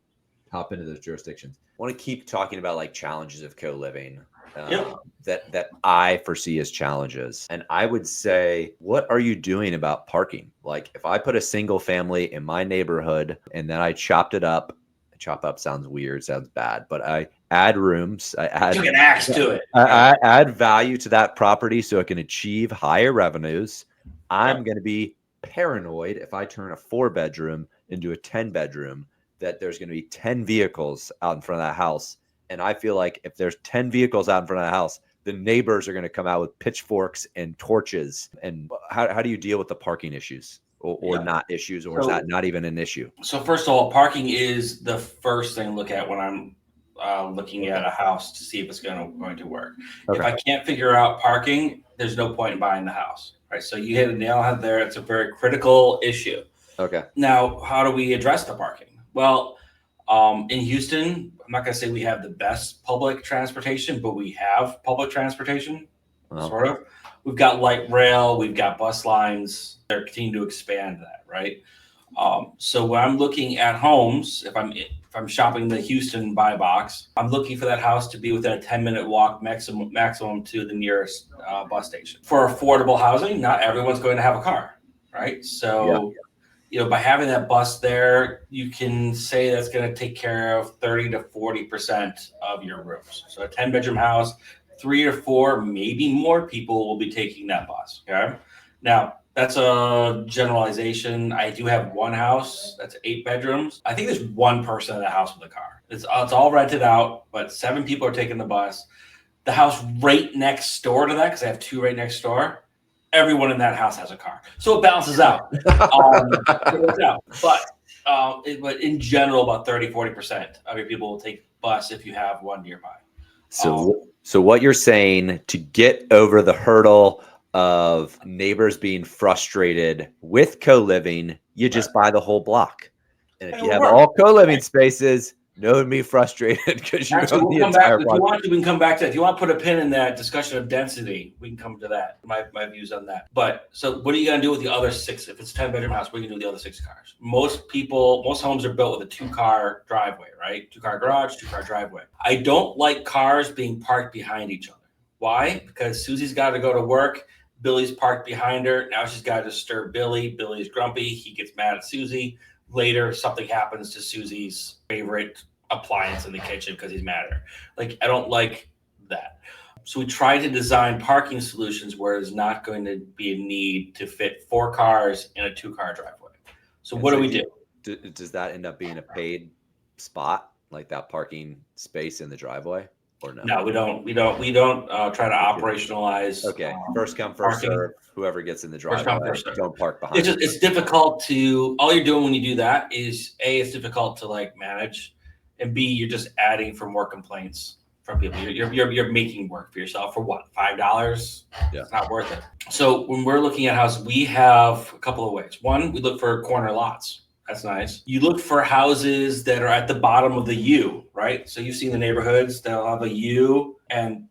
Hop into those jurisdictions. I want to keep talking about like challenges of co-living Yep. that I foresee as challenges. And I would say, what are you doing about parking? Like if I put a single family in my neighborhood and then I chopped it up, chop up sounds weird, sounds bad, but I add rooms, Took an axe to it. I add value to that property so it can achieve higher revenues. I'm going to be paranoid if I turn a 4-bedroom into a 10-bedroom that there's going to be 10 vehicles out in front of that house. And I feel like if there's 10 vehicles out in front of the house, the neighbors are going to come out with pitchforks and torches. And how do you deal with the parking issues or not issues, or is that not even an issue? So first of all, parking is the first thing to look at when I'm looking at a house to see if it's going to work. Okay. If I can't figure out parking, there's no point in buying the house, right? So you hit a nail on there. It's a very critical issue. Okay. Now, how do we address the parking? Well, in Houston, I'm not going to say we have the best public transportation, but we have public transportation, sort of. We've got light rail, we've got bus lines. They're continuing to expand that, right? So when I'm looking at homes, if I'm shopping the Houston buy box, I'm looking for that house to be within a 10-minute walk maximum to the nearest bus station. For affordable housing, not everyone's going to have a car, right? So by having that bus there, you can say that's going to take care of 30 to 40% of your rooms. So a 10-bedroom house, 3 or 4, maybe more people will be taking that bus. Okay. Now, that's a generalization. I do have one house that's 8 bedrooms. I think there's one person in the house with a car. It's all rented out, but 7 people are taking the bus. The house right next door to that, because I have 2 right next door, everyone in that house has a car. So it balances out. But in general, about 30, 40% of your people will take bus if you have one nearby. So what you're saying, to get over the hurdle of neighbors being frustrated with co-living, you just buy the whole block. And if you have all co-living spaces, no one be frustrated because you own the entire block. If you want to, we can come back to that. If you want to put a pin in that discussion of density, we can come to that. My views on that. But so what are you going to do with the other 6? If it's a 10-bedroom house, what are you going to do with the other 6 cars? Most homes are built with a 2-car driveway, right? 2-car garage, 2-car driveway. I don't like cars being parked behind each other. Why? Because Susie's got to go to work. Billy's parked behind her. Now she's got to disturb Billy. Billy's grumpy. He gets mad at Susie. Later, something happens to Susie's favorite appliance in the kitchen because he's mad at her. Like, I don't like that. So we try to design parking solutions where there's not going to be a need to fit 4 cars in a 2-car driveway. So what do we do? Does that end up being a paid spot, like that parking space in the driveway? Or no? No, we don't try to operationalize. Okay, first come, first serve. Whoever gets in the driveway, don't park behind. It's difficult to. All you're doing when you do that is A, it's difficult to like manage, and B, you're just adding for more complaints from people. You're making work for yourself for what, $5? Yeah, it's not worth it. So when we're looking at houses, we have a couple of ways. One, we look for corner lots. That's nice. You look for houses that are at the bottom of the U, right? So you've seen the neighborhoods that'll have a U, and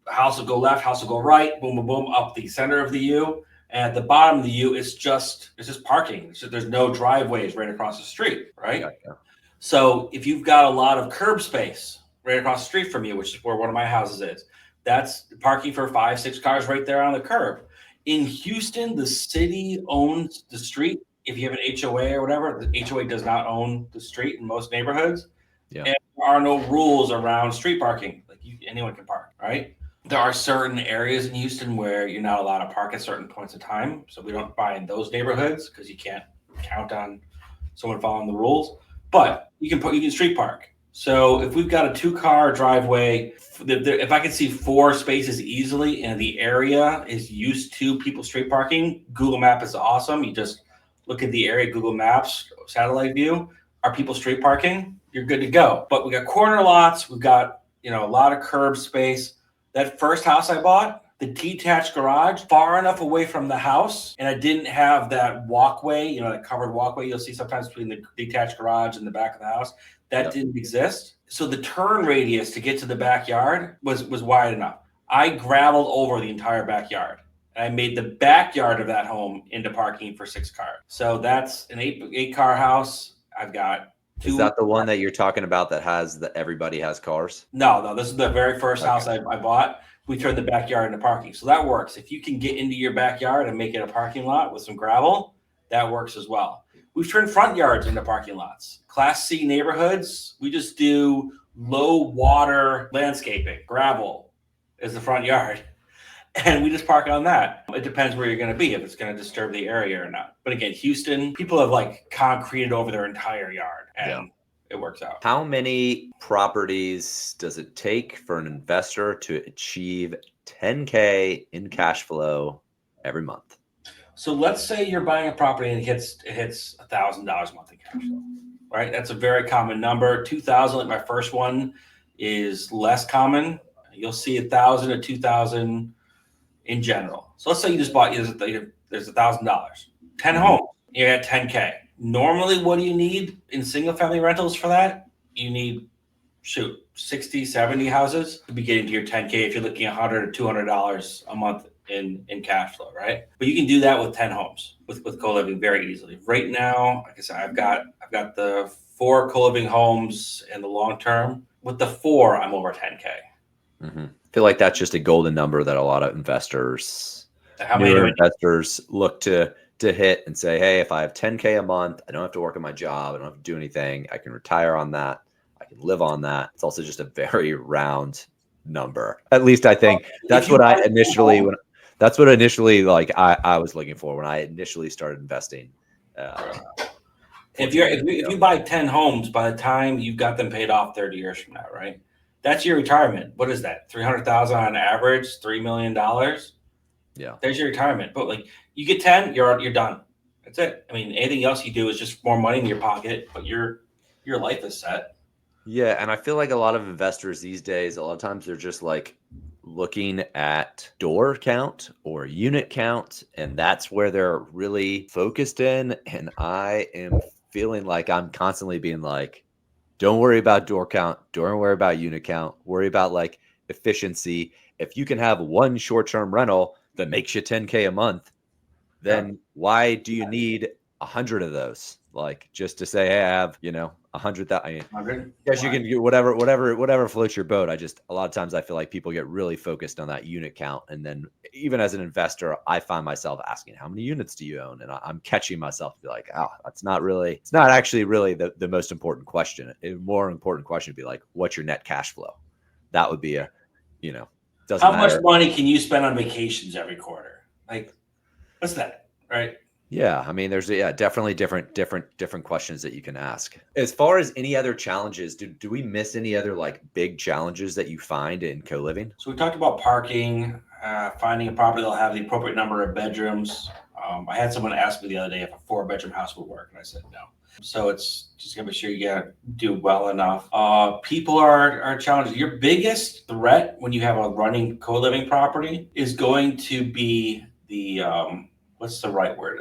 house will go left, house will go right, boom, boom, boom, up the center of the U. And at the bottom of the U, it's just parking. So there's no driveways right across the street, right? Yeah. So if you've got a lot of curb space right across the street from you, which is where one of my houses is, that's parking for 5, 6 cars right there on the curb. In Houston, the city owns the street. If you have an HOA or whatever, the HOA does not own the street in most neighborhoods. Yeah. And there are no rules around street parking. Like anyone can park, right? There are certain areas in Houston where you're not allowed to park at certain points of time. So we don't buy in those neighborhoods because you can't count on someone following the rules. But you can street park. So if we've got a 2-car driveway, if I can see 4 spaces easily and the area is used to people street parking, Google Map is awesome. You just look at the area, Google Maps, satellite view. Are people street parking? You're good to go. But we got corner lots. We've got, a lot of curb space. That first house I bought, the detached garage, far enough away from the house, and I didn't have that walkway, that covered walkway you'll see sometimes between the detached garage and the back of the house. That didn't exist. So the turn radius to get to the backyard was wide enough. I graveled over the entire backyard. And I made the backyard of that home into parking for 6 cars. So that's an 8-car house. I've got 2. Is that the one that you're talking about that has everybody has cars? No, this is the very first house I bought. We turned the backyard into parking. So that works. If you can get into your backyard and make it a parking lot with some gravel, that works as well. We've turned front yards into parking lots. Class C neighborhoods, we just do low water landscaping. Gravel is the front yard. And we just park on that. It depends where you're going to be, if it's going to disturb the area or not. But again, Houston, people have concreted over their entire yard, and it works out. How many properties does it take for an investor to achieve 10K in cash flow every month? So let's say you're buying a property and it hits $1,000 a month in cash flow, right? That's a very common number. 2,000, like my first one, is less common. You'll see 1,000 to 2,000 in general. So let's say you just bought, there's $1,000, 10 homes, you're at 10K. Normally, what do you need in single family rentals for that? You need 60, 70 houses to be getting to your 10K if you're looking at $100 to $200 a month in cash flow, right? But you can do that with 10 homes with co-living very easily. Right now, like I said, I've got the 4 co-living homes in the long term. With the 4, I'm over 10K. Mm-hmm. I feel like that's just a golden number that a lot of investors, look to hit and say, hey, if I have 10K a month, I don't have to work at my job. I don't have to do anything. I can retire on that. I can live on that. It's also just a very round number. At least I think that's what I initially, I was looking for when I initially started investing. If you buy 10 homes, by the time you've got them paid off 30 years from now, right? That's your retirement. What is that? 300,000 on average, $3 million. Yeah. There's your retirement. But you get 10, you're done. That's it. I mean, anything else you do is just more money in your pocket, but your life is set. Yeah. And I feel like a lot of investors these days, a lot of times they're just looking at door count or unit count, and that's where they're really focused in. And I am feeling like I'm constantly being don't worry about door count. Don't worry about unit count. Worry about efficiency. If you can have one short-term rental that makes you 10K a month, then why do you need 100 of those? Just to say, hey, I have, 100,000. Yes, you can do whatever floats your boat. A lot of times I feel like people get really focused on that unit count. And then even as an investor, I find myself asking, how many units do you own? And I'm catching myself to be it's not actually really the most important question. A more important question would be what's your net cash flow? That would be doesn't how matter. Much money can you spend on vacations every quarter? What's that? Right. Yeah, I mean, there's definitely different questions that you can ask. As far as any other challenges, do we miss any other big challenges that you find in co-living? So we talked about parking, finding a property that'll have the appropriate number of bedrooms. I had someone ask me the other day if a 4-bedroom house would work, and I said no. So it's just gonna be sure you gotta do well enough. People are challenging. Your biggest threat when you have a running co-living property is going to be the what's the right word?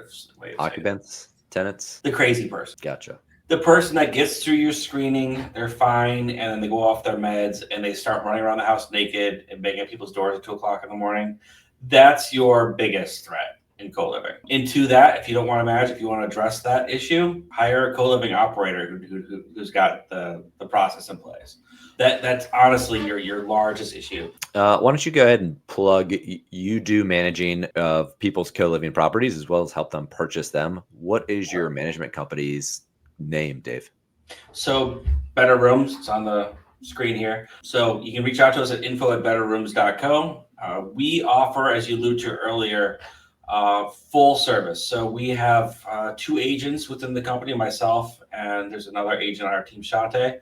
Occupants, tenants? The crazy person. Gotcha. The person that gets through your screening, they're fine, and then they go off their meds and they start running around the house naked and banging at people's doors at 2:00 in the morning. That's your biggest threat in co-living. Into that, if you don't want to manage, if you want to address that issue, hire a co-living operator who's got the process in place. That's honestly your largest issue. Why don't you go ahead and plug, you do managing of people's co-living properties as well as help them purchase them. What is your management company's name, Dave? So Better Rooms, it's on the screen here. So you can reach out to us at info@betterrooms.co. We offer, as you alluded to earlier, full service. So we have 2 agents within the company, myself, and there's another agent on our team, Shante.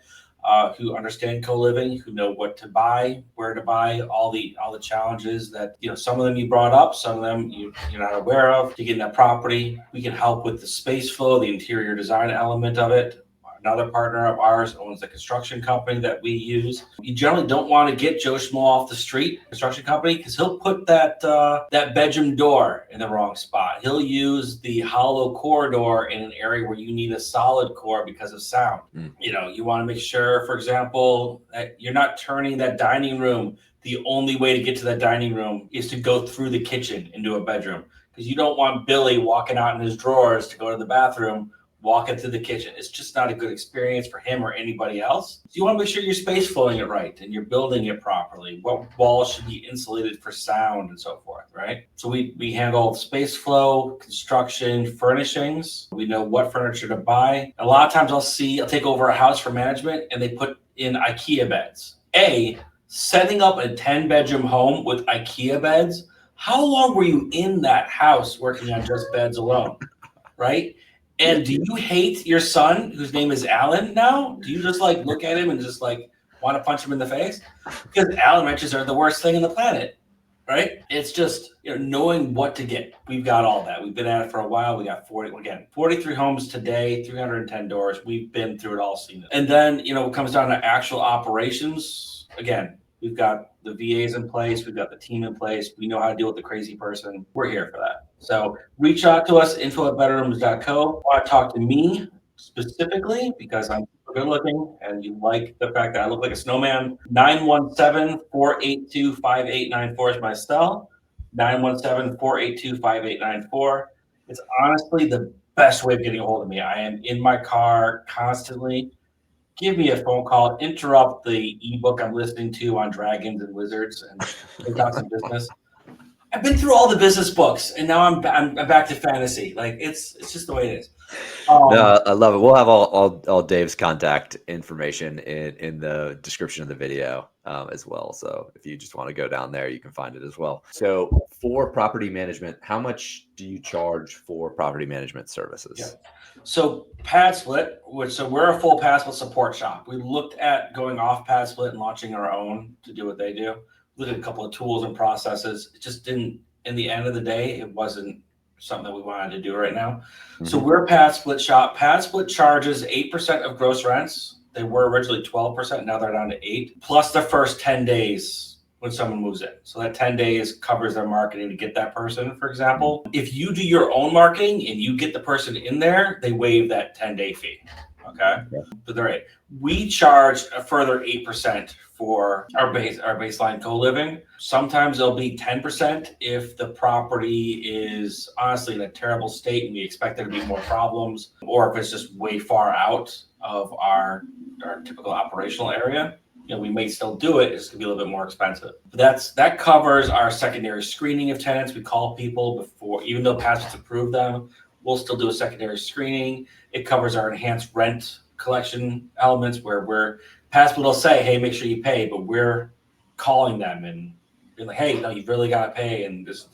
who understand co-living, who know what to buy, where to buy, all the challenges that, some of them you brought up, some of them you're not aware of to get in that property. We can help with the space flow, the interior design element of it. Another partner of ours owns a construction company that we use. You generally don't want to get Joe Schmo off the street construction company, because he'll put that bedroom door in the wrong spot. He'll use the hollow core door in an area where you need a solid core because of sound. You want to make sure, for example, that you're not turning that dining room. The only way to get to that dining room is to go through the kitchen into a bedroom, because you don't want Billy walking out in his drawers to go to the bathroom, walking through the kitchen. It's just not a good experience for him or anybody else. So you want to make sure your space flowing it right and you're building it properly. What walls should be insulated for sound and so forth, right? So we handle space flow, construction, furnishings. We know what furniture to buy. A lot of times I'll take over a house for management and they put in IKEA beds. Setting up a 10-bedroom home with IKEA beds. How long were you in that house working on just beds alone, right? And do you hate your son, whose name is Alan now? Do you just look at him and just want to punch him in the face? Because Allen wrenches are the worst thing on the planet, right? It's just knowing what to get. We've got all that. We've been at it for a while. We got 43 homes today, 310 doors. We've been through it all, seen it. And then, it comes down to actual operations. Again, we've got the VAs in place. We've got the team in place. We know how to deal with the crazy person. We're here for that. So reach out to us, info@betterrooms.co. Want to talk to me specifically because I'm good looking and you like the fact that I look like a snowman. 917-482-5894 is my cell. 917-482-5894. It's honestly the best way of getting a hold of me. I am in my car constantly. Give me a phone call, interrupt the ebook I'm listening to on dragons and wizards and talk some business. I've been through all the business books and now I'm back to fantasy. It's just the way it is. No, I love it. We'll have all Dave's contact information in the description of the video as well. So if you just want to go down there, you can find it as well. So for property management, how much do you charge for property management services? Yeah. So pad split, we're a full pad split support shop. We looked at going off pad split and launching our own to do what they do. Looked at a couple of tools and processes. It just didn't, in the end of the day, it wasn't something that we wanted to do right now. Mm-hmm. So we're a pad split shop. Pad split charges 8% of gross rents. They were originally 12%. Now they're down to 8%, plus the first 10 days when someone moves in. So that 10 days covers their marketing to get that person, for example. If you do your own marketing and you get the person in there, they waive that 10-day fee. Okay. Yeah. But they're right. We charge a further 8% for our baseline co-living. Sometimes it'll be 10% if the property is honestly in a terrible state and we expect there to be more problems, or if it's just way far out of our typical operational area. We may still do it. It's going to be a little bit more expensive. But that covers our secondary screening of tenants. We call people before, even though Passwords approve them, we'll still do a secondary screening. It covers our enhanced rent collection elements where Password will say, hey, make sure you pay, but we're calling them and being like, hey, no, you've really got to pay, and this is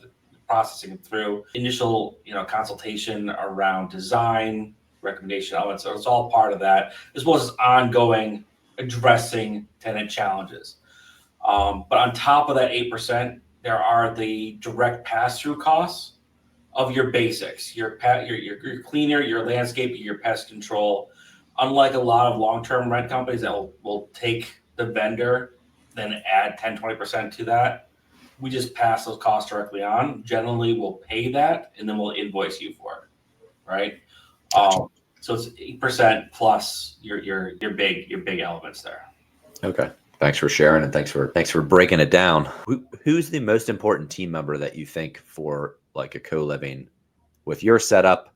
processing it through. Initial, consultation around design, recommendation elements. So it's all part of that, as well as ongoing addressing tenant challenges. But on top of that 8%, there are the direct pass-through costs of your basics, your cleaner, your landscape, your pest control. Unlike a lot of long-term rent companies that will take the vendor, then add 10-20% to that, we just pass those costs directly on. Generally, we'll pay that, and then we'll invoice you for it, right? Gotcha. So it's 8% plus your big elements there. Okay. Thanks for sharing and thanks for breaking it down. Who's the most important team member that you think for a co-living with your setup?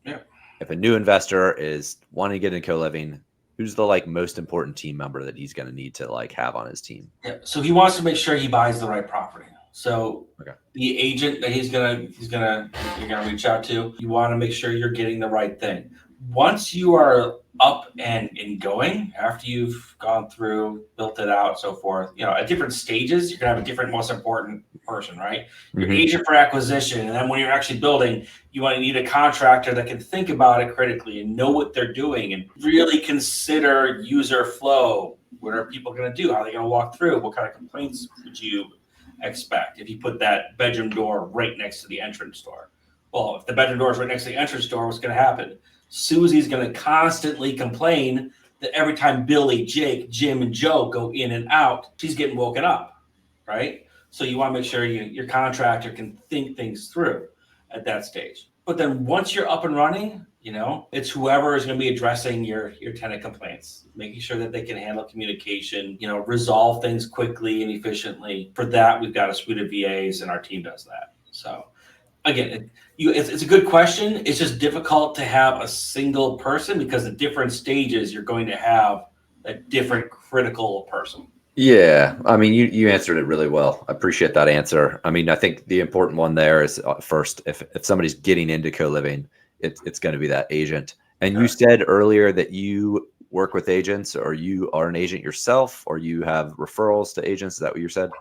Yeah. If a new investor is wanting to get into co-living, who's the most important team member that he's going to need to have on his team? Yeah. So he wants to make sure he buys the right property. So the agent that you're gonna reach out to, you want to make sure you're getting the right thing. once you are up and going, after you've gone through, built it out, so forth, at different stages, you're gonna have a different, most important person, right? Your agent for acquisition, and then when you're actually building, you want to need a contractor that can think about it critically and know what they're doing and really consider user flow. What are people going to do? How are they going to walk through? What kind of complaints would you expect if you put that bedroom door right next to the entrance door? Well, if the bedroom door is right next to the entrance door, what's going to happen? Susie's going to constantly complain that every time Billy, Jake, Jim, and Joe go in and out, she's getting woken up, right? So you want to make sure your contractor can think things through at that stage. But then once you're up and running, it's whoever is going to be addressing your tenant complaints, making sure that they can handle communication, resolve things quickly and efficiently. For that, we've got a suite of VAs, and our team does that. So again, it's a good question. It's just difficult to have a single person because the different stages you're going to have a different critical person. Yeah, I mean, you answered it really well. I appreciate that answer. I mean, I think the important one there is first, if somebody's getting into co-living, it's going to be that agent. And you said earlier that you work with agents, or you are an agent yourself, or you have referrals to agents. Is that what you said?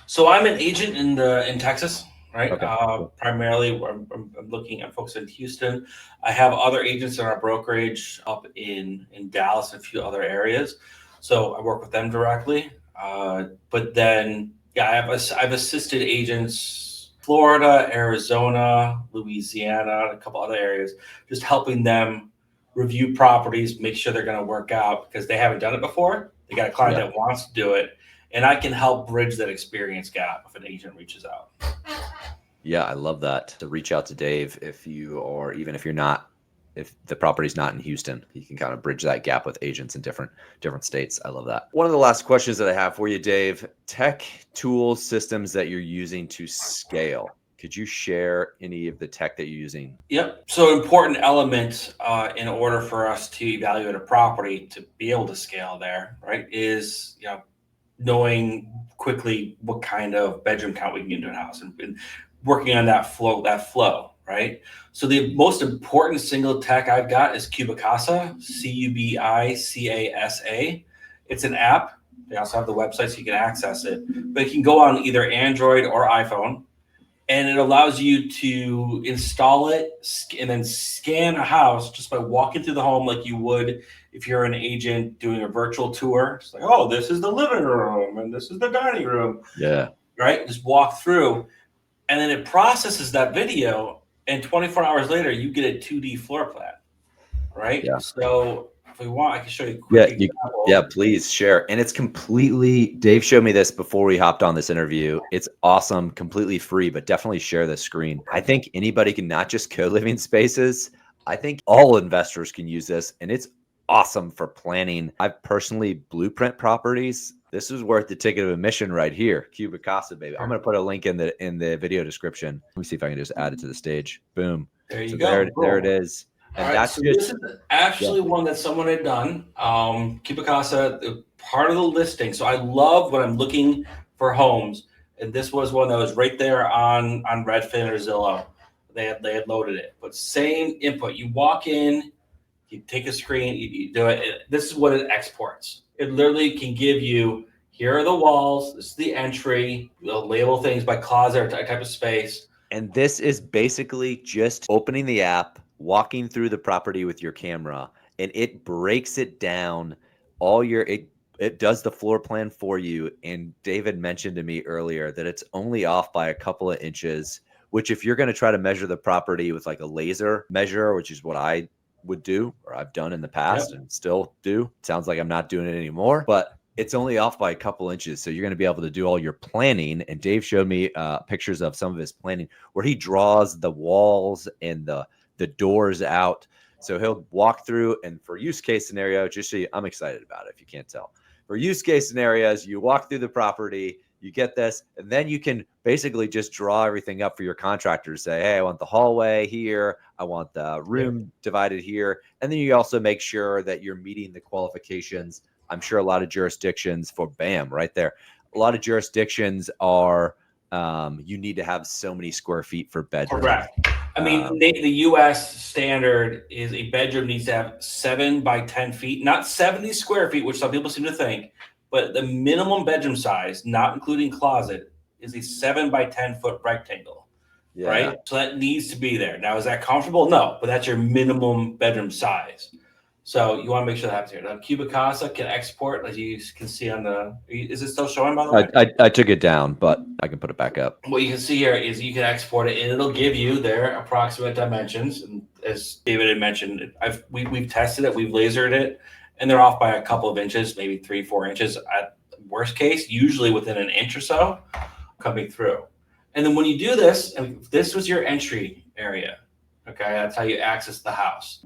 So I'm an agent in Texas, right? Okay. Primarily, I'm looking at folks in Houston. I have other agents in our brokerage up in Dallas and a few other areas. So I work with them directly. But then, yeah, I've assisted agents Florida, Arizona, Louisiana, and a couple other areas, just helping them review properties, make sure they're going to work out because they haven't done it before. They got a client that wants to do it, and I can help bridge that experience gap if an agent reaches out. Yeah, I love that. To reach out to Dave if you, or even if you're not, if the property's not in Houston, you can kind of bridge that gap with agents in different states. I love that. One of the last questions that I have for you, Dave, tech tools, systems that you're using to scale. Could you share any of the tech that you're using? Yep. So important element in order for us to evaluate a property to be able to scale there, right, is knowing quickly what kind of bedroom count we can get into a house and working on that flow, right? So the most important single tech I've got is Cubicasa, Cubicasa. It's an app. They also have the website so you can access it, but it can go on either Android or iPhone. And it allows you to install it and then scan a house just by walking through the home like you would if you're an agent doing a virtual tour. It's like, oh, this is the living room and this is the dining room. Yeah. Right? Just walk through. And then it processes that video. And 24 hours later, you get a 2D floor plan. Right? Yeah. So if we want, I can show you a quick example. Yeah, please share. And it's completely, Dave showed me this before we hopped on this interview. It's awesome, completely free, but definitely share the screen. I think anybody can, not just co-living spaces. I think all investors can use this, and it's awesome for planning. I've personally blueprint properties. This is worth the ticket of admission right here. Cubicasa, baby. I'm going to put a link in the video description. Let me see if I can just add it to the stage. Boom. There you go. There it is. And that's so this is actually one that someone had done. Cubicasa, part of the listing. So I love when I'm looking for homes, and this was one that was right there on Redfin or Zillow. They had loaded it, but same input. You walk in, you take a screen, you do it. This is what it exports. It literally can give you, here are the walls, this is the entry. They'll label things by closet or type of space. And this is basically just opening the app, walking through the property with your camera, and it breaks it down. It does the floor plan for you. And David mentioned to me earlier that it's only off by a couple of inches, which if you're going to try to measure the property with like a laser measure, which is what I would do, or I've done in the past and still do. Sounds like I'm not doing it anymore, but it's only off by a couple inches. So you're going to be able to do all your planning. And Dave showed me pictures of some of his planning where he draws the walls and the doors out. So he'll walk through, and for use case scenario, just so I'm excited about it if you can't tell. For use case scenarios, you walk through the property, you get this, and then you can basically just draw everything up for your contractor to say, hey, I want the hallway here. I want the room divided here. And then you also make sure that you're meeting the qualifications. I'm sure a lot of jurisdictions for BAM right there. A lot of jurisdictions are you need to have so many square feet for bedroom. Correct. I mean, the U.S. standard is a bedroom needs to have 7 by 10 feet, not 70 square feet, which some people seem to think, but the minimum bedroom size, not including closet, is a 7 by 10 foot rectangle. Yeah. Right. So that needs to be there. Now, is that comfortable? No, but that's your minimum bedroom size. So you want to make sure that happens here. Now, Cubicasa can export, as you can see on the. Is it still showing, by the way? I took it down, but I can put it back up. What you can see here is you can export it, and it'll give you their approximate dimensions. And as David had mentioned, we've tested it, we've lasered it, and they're off by a couple of inches, maybe 3-4 inches at worst case. Usually within an inch or so, coming through. And then when you do this, and this was your entry area. Okay, that's how you access the house.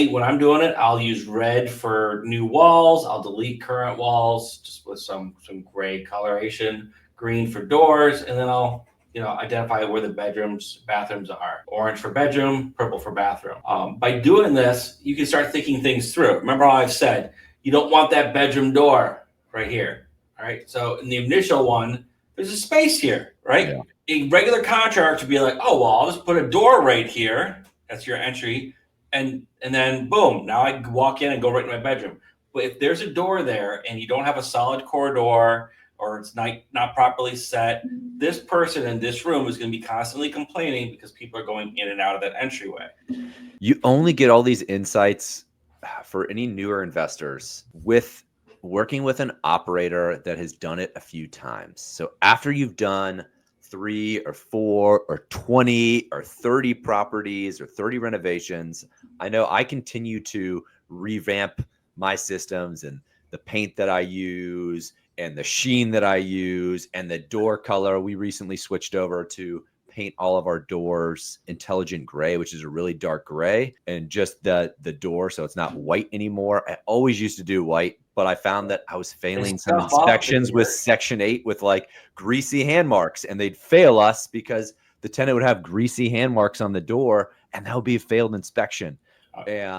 When I'm doing it, I'll use red for new walls. I'll delete current walls just with some gray coloration, green for doors, and then I'll identify where the bathrooms are. Orange for bedroom, purple for bathroom. By doing this, you can start thinking things through. Remember how I've said you don't want that bedroom door right here. All right. So in the initial one, there's a space here, right? Yeah. A regular contractor would be like, oh, well, I'll just put a door right here. That's your entry. And then boom, now I walk in and go right to my bedroom. But if there's a door there and you don't have a solid corridor or it's not properly set, this person in this room is going to be constantly complaining because people are going in and out of that entryway. You only get all these insights for any newer investors with working with an operator that has done it a few times. So after you've done 3 or 4 or 20 or 30 properties or 30 renovations, I know I continue to revamp my systems and the paint that I use and the sheen that I use and the door color. We recently switched over to paint all of our doors intelligent gray, which is a really dark gray, and just the door, so it's not white anymore. I always used to do white, but I found that I was failing some inspections with Section 8 with like greasy hand marks, and they'd fail us because the tenant would have greasy hand marks on the door, and that would be a failed inspection. And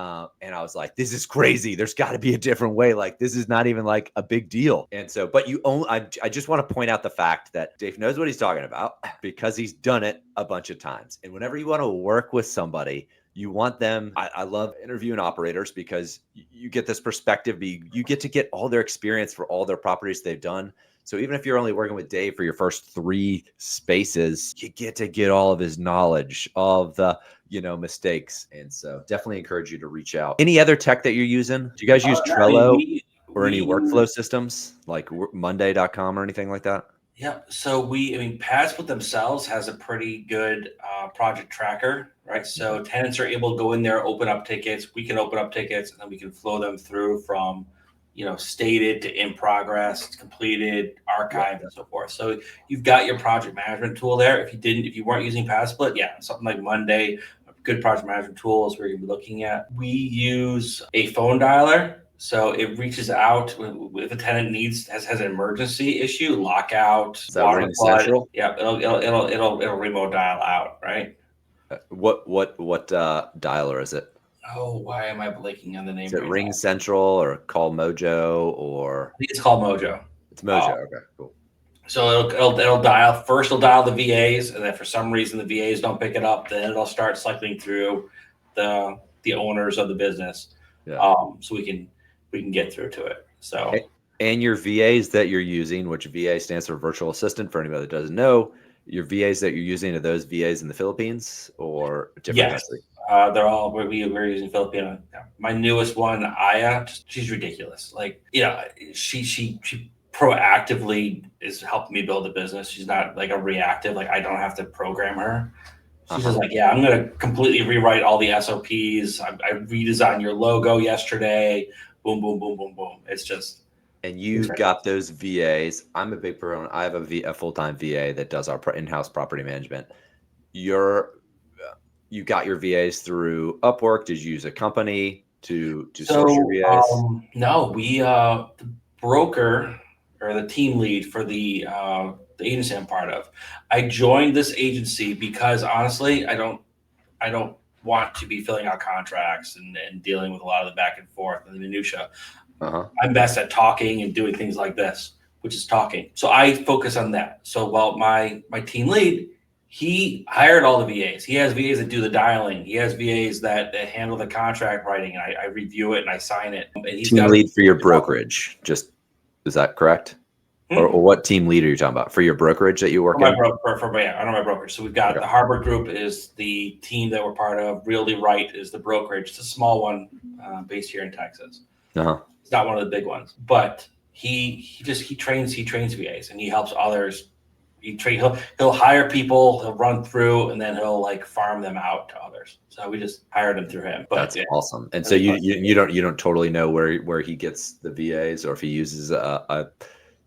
I was like, this is crazy. There's got to be a different way. Like, this is not even like a big deal. And so, but I just want to point out the fact that Dave knows what he's talking about because he's done it a bunch of times. And whenever you want to work with somebody, you want them. I love interviewing operators because you get this perspective. You get to get all their experience for all their properties they've done. So even if you're only working with Dave for your first 3 spaces, you get to get all of his knowledge of the mistakes. And so definitely encourage you to reach out. Any other tech that you're using? Do you guys use Trello or any workflow systems like Monday.com or anything like that? Yeah. So PadSplit themselves has a pretty good project tracker, right? So tenants are able to go in there, open up tickets. We can open up tickets and then we can flow them through from stated to in progress, completed, archived, and so forth. So you've got your project management tool there. If you weren't using PadSplit, something like Monday, a good project management tool is where you're looking at. We use a phone dialer. So it reaches out if a tenant has an emergency issue, lockout, water flood. Yeah, it'll remote dial out, right? What dialer is it? Oh, why am I blanking on the name? Is it Ring Central or Call Mojo or? I think it's called Mojo. It's Mojo. Okay, cool. So it'll dial first. It'll dial the VAs, and then for some reason the VAs don't pick it up. Then it'll start cycling through the owners of the business. Yeah. So we can get through to it. So and your VAs that you're using, which VA stands for virtual assistant for anybody that doesn't know, your VAs that you're using, are those VAs in the Philippines or different country? They're all we're using Filipino. My newest one, Aya, she's ridiculous. Like, she proactively is helping me build a business. She's not like a reactive, like I don't have to program her. She's just like, I'm going to completely rewrite all the SOPs. I redesigned your logo yesterday. Boom, boom, boom, boom, boom. It's just. And you've got those VAs. I'm a big proponent. I have a full-time VA that does our in-house property management. You got your VAs through Upwork? Did you use a company to source your VAs? No, we the broker or the team lead for the agency I'm part of. I joined this agency because honestly, I don't want to be filling out contracts and dealing with a lot of the back and forth and the minutia. I'm best at talking and doing things like this. which is talking. So I focus on that. So while my team lead, he hired all the VAs. He has VAs that do the dialing. He has VAs that handle the contract writing. And I review it and I sign it. And he's Team got lead for your brokerage. Just, is that correct? Or what team lead are you talking about? For your brokerage that you work in? I don't know my brokerage. So we've got the Harbor Group is the team that we're part of. Realty Right is the brokerage. It's a small one based here in Texas. It's not one of the big ones, but he trains VAs and he helps others. He'll hire people, he'll run through, and then he'll like farm them out to others. So we just hired him through him. But that's awesome. And so you don't totally know where he gets the VAs, or if he uses a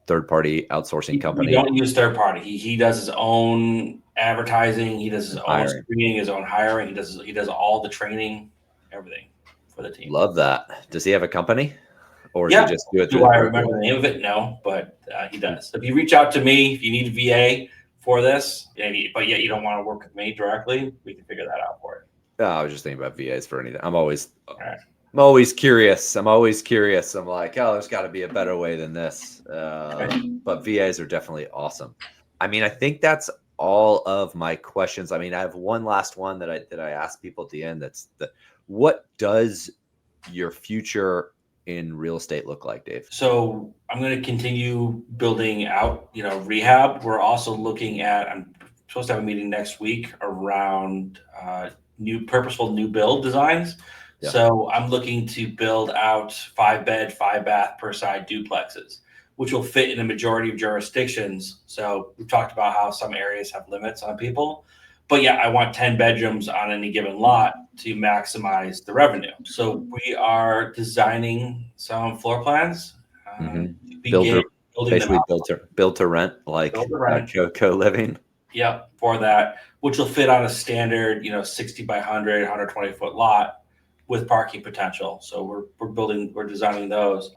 third-party outsourcing company. We don't use third party. He does his own advertising. He does his own screening, his own hiring. He does all the training, everything for the team. Love that. Does he have a company? Or does he just do it through Do I remember the name of it? No, but he does. If you reach out to me, if you need a VA for this, but yet you don't want to work with me directly, we can figure that out for you. I was just thinking about VAs for anything. I'm always curious. I'm like, oh, there's got to be a better way than this. But VAs are definitely awesome. I mean, I think that's all of my questions. I mean, I have one last one that I ask people at the end. What does your future in real estate look like, Dave? So I'm going to continue building out, rehab. We're also looking at, I'm supposed to have a meeting next week around purposeful new build designs. Yeah. So I'm looking to build out 5-bed, 5-bath per side duplexes, which will fit in a majority of jurisdictions. So we've talked about how some areas have limits on people. But yeah, I want 10 bedrooms on any given lot to maximize the revenue. So we are designing some floor plans. Build to rent, like co-living. Yeah, for that, which will fit on a standard, 60 by 100, 120-foot lot with parking potential. So we're designing those.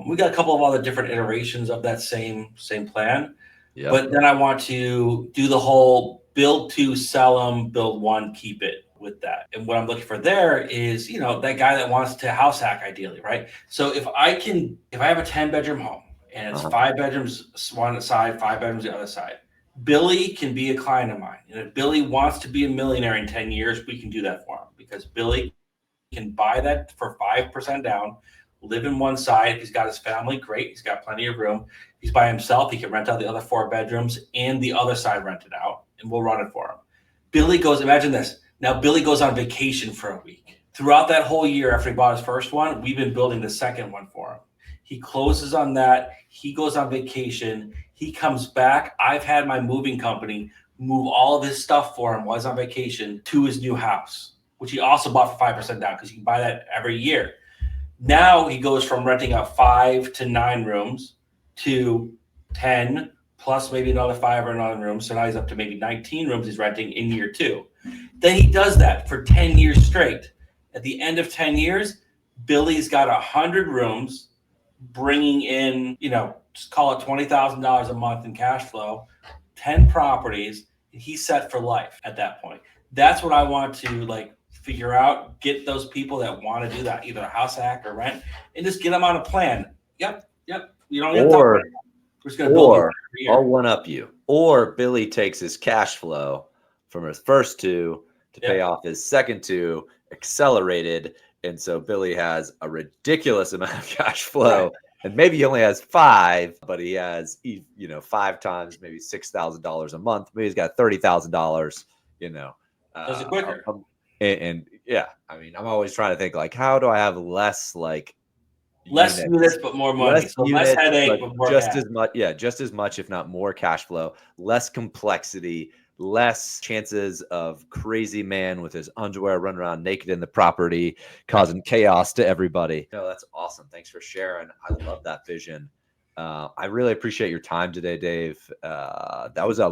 We got a couple of other different iterations of that same plan. Yep. But then I want to do the whole build 2, sell them, build 1, keep it with that. And what I'm looking for there is, that guy that wants to house hack ideally, right? So if I have a 10-bedroom home and it's 5 bedrooms one side, 5 bedrooms the other side, Billy can be a client of mine. And if Billy wants to be a millionaire in 10 years, we can do that for him, because Billy can buy that for 5% down, live in one side. If he's got his family, great. He's got plenty of room. If he's by himself, he can rent out the other 4 bedrooms and the other side rented out, and we'll run it for him. Billy goes, imagine this. Now Billy goes on vacation for a week. Throughout that whole year after he bought his first one, we've been building the second one for him. He closes on that. He goes on vacation. He comes back. I've had my moving company move all of his stuff for him while he's on vacation to his new house, which he also bought for 5% down, because you can buy that every year. Now he goes from renting out 5 to 9 rooms to 10 plus maybe another 5 or 9 rooms. So now he's up to maybe 19 rooms he's renting in year 2. Then he does that for 10 years straight. At the end of 10 years, Billy's got 100 rooms, bringing in, just call it $20,000 a month in cash flow, 10 properties, and he's set for life at that point. That's what I want to figure out, get those people that want to do that, either a house hack or rent, and just get them on a plan. Yep. You don't have to talk about it. We're just going to build it every year. I'll one up you. Or Billy takes his cash flow from his first 2 to pay off his second 2, accelerated. And so Billy has a ridiculous amount of cash flow. Right. And maybe he only has 5, but he has, 5 times maybe $6,000 a month. Maybe he's got $30,000, Does it quicker. And yeah, I mean, I'm always trying to think how do I have less units but more money, less headache but more just cash. As much, just as much, if not more, cash flow, less complexity, less chances of crazy man with his underwear running around naked in the property, causing chaos to everybody. That's awesome. Thanks for sharing. I love that vision. I really appreciate your time today, Dave. That was a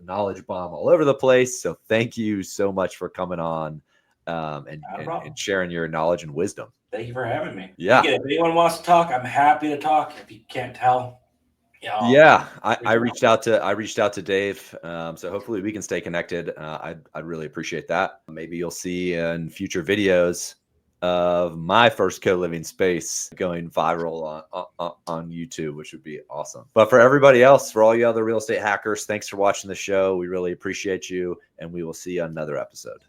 knowledge bomb all over the place. So thank you so much for coming on and sharing your knowledge and wisdom. Thank you for having me. Yeah. Again, if anyone wants to talk, I'm happy to talk. If you can't tell, I reached out to Dave. So hopefully we can stay connected. I'd really appreciate that. Maybe you'll see in future videos of my first co-living space going viral on YouTube, which would be awesome. But for everybody else, for all you other real estate hackers, thanks for watching the show. We really appreciate you, and we will see you on another episode.